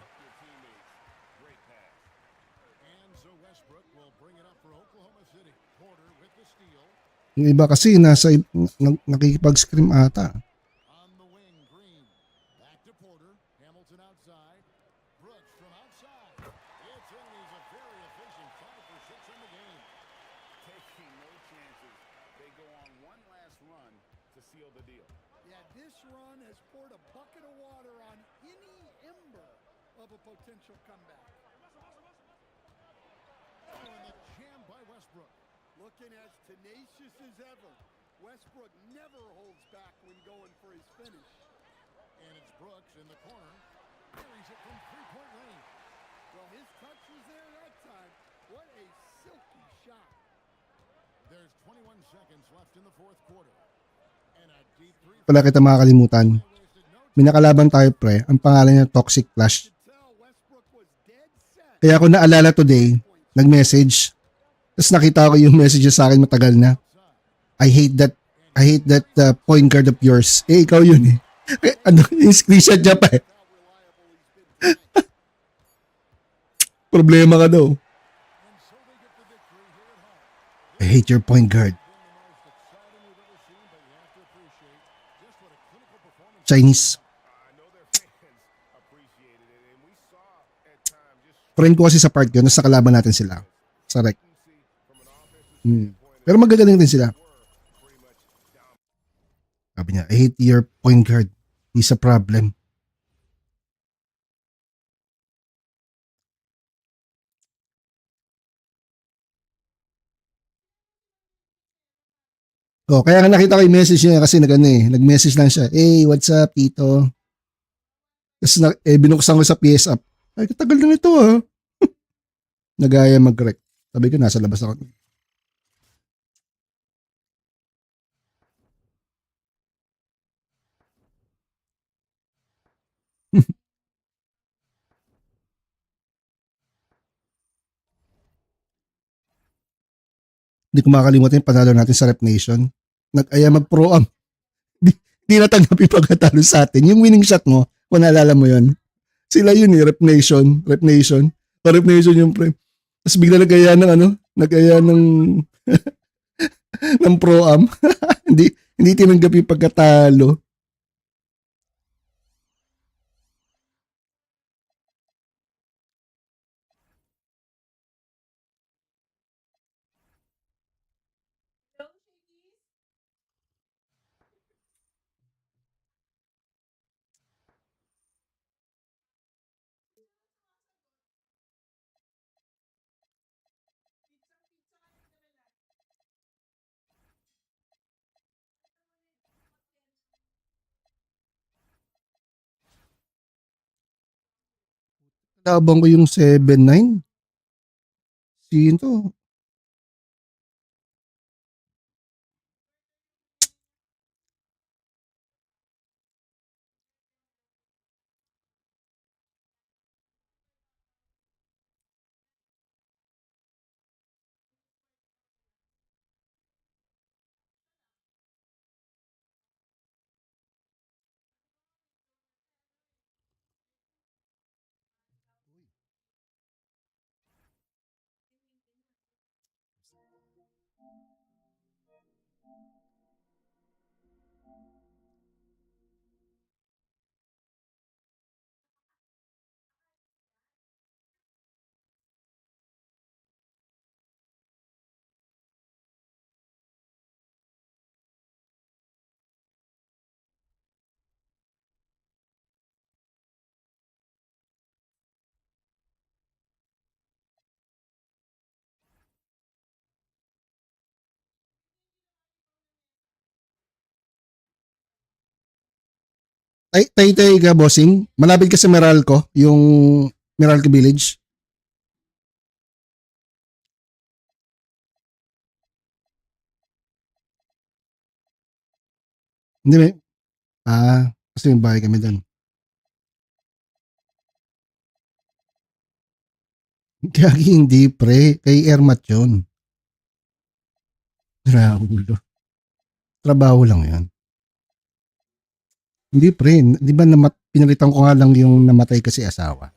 great pass. And so Westbrook will bring it up for Oklahoma City. Porter with the steal. Yung iba kasi nakikipag-scream ata. On the wing, Green. Back to Porter. Hamilton outside. Brooks from outside. It's in. He's a very efficient 5 for 6 in the game. Taking no chances. They go on one last run to seal the deal. Yeah, this run has poured a bucket of water on any ember of a potential comeback. Oh, and the jam by Westbrook. Looking as tenacious as ever. Westbrook never holds back when going for his finish. And it's Brooks in the corner. Fires it from three-point range. Well, his touch was there that time. What a silky shot. There's 21 seconds left in the fourth quarter. And a deep three. Wala kita makakalimutan. Wasted no May nakalaban tayo pre, ang pangalan niya Toxic Flash. To tell Westbrook was dead set. Kaya ako naalala today, nag-message. Tapos nakita ko yung message niya sa akin matagal na. I hate that point guard of yours. Eh, ikaw yun eh. Ano, yung screenshot niya pa eh. Problema ka daw. I hate your point guard. Chinese. I know their fans appreciated it, and we saw at times just Friend ko kasi sa part yun, nasa kalaban natin sila. Sa rec. from an offensive Pero magagaling din sila. pretty much down. Sabi niya, I hate your point guard. He's a problem. Oh, kaya nga nakita ko yung message niya kasi nag-message lang siya. Hey, what's up, Tito? Tapos binuksan ko sa PS app. Ay, katagal na nito ah. Nagaya mag-rec. Sabi ko, nasa labas ako. Hindi ko makakalimutan yung panalo natin sa Rep Nation. Nag-aya mag-pro am. Di natanggap yung pagkatalo sa atin. Yung winning shot mo, kung naalala mo yun. Sila yun eh, Rep Nation. Rep Nation. Rep Nation yung pre. Tapos bigla nag-aya ng nag-aya ng ng pro am. hindi tinanggap yung pagkatalo. Labang ko yung 7-9. Sino to? Tay ka, bossing. Malapit ka sa Meralco, yung Meralco Village. Hindi may, kasi may bahay kami doon. Kaya hindi pre, kay Ermat yun. Raulo. Trabaho lang yan. Hindi pre, di ba pinalitan ko nga lang yung namatay kasi asawa.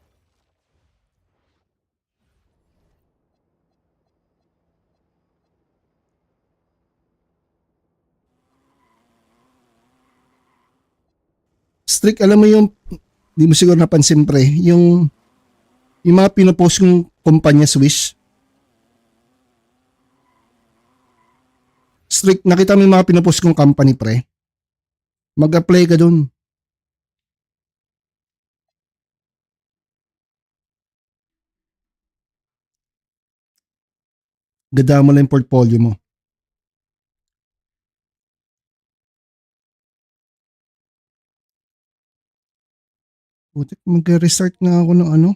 Strict, alam mo yung, di mo siguro napansin pre, yung mga pinopost yung kumpanya Swiss. Strict, nakita mo yung mga pinopost kong company pre. Mag-apply ka dun. Ganda mo lang yung portfolio mo. Putik, mag-restart nga ako ng ano.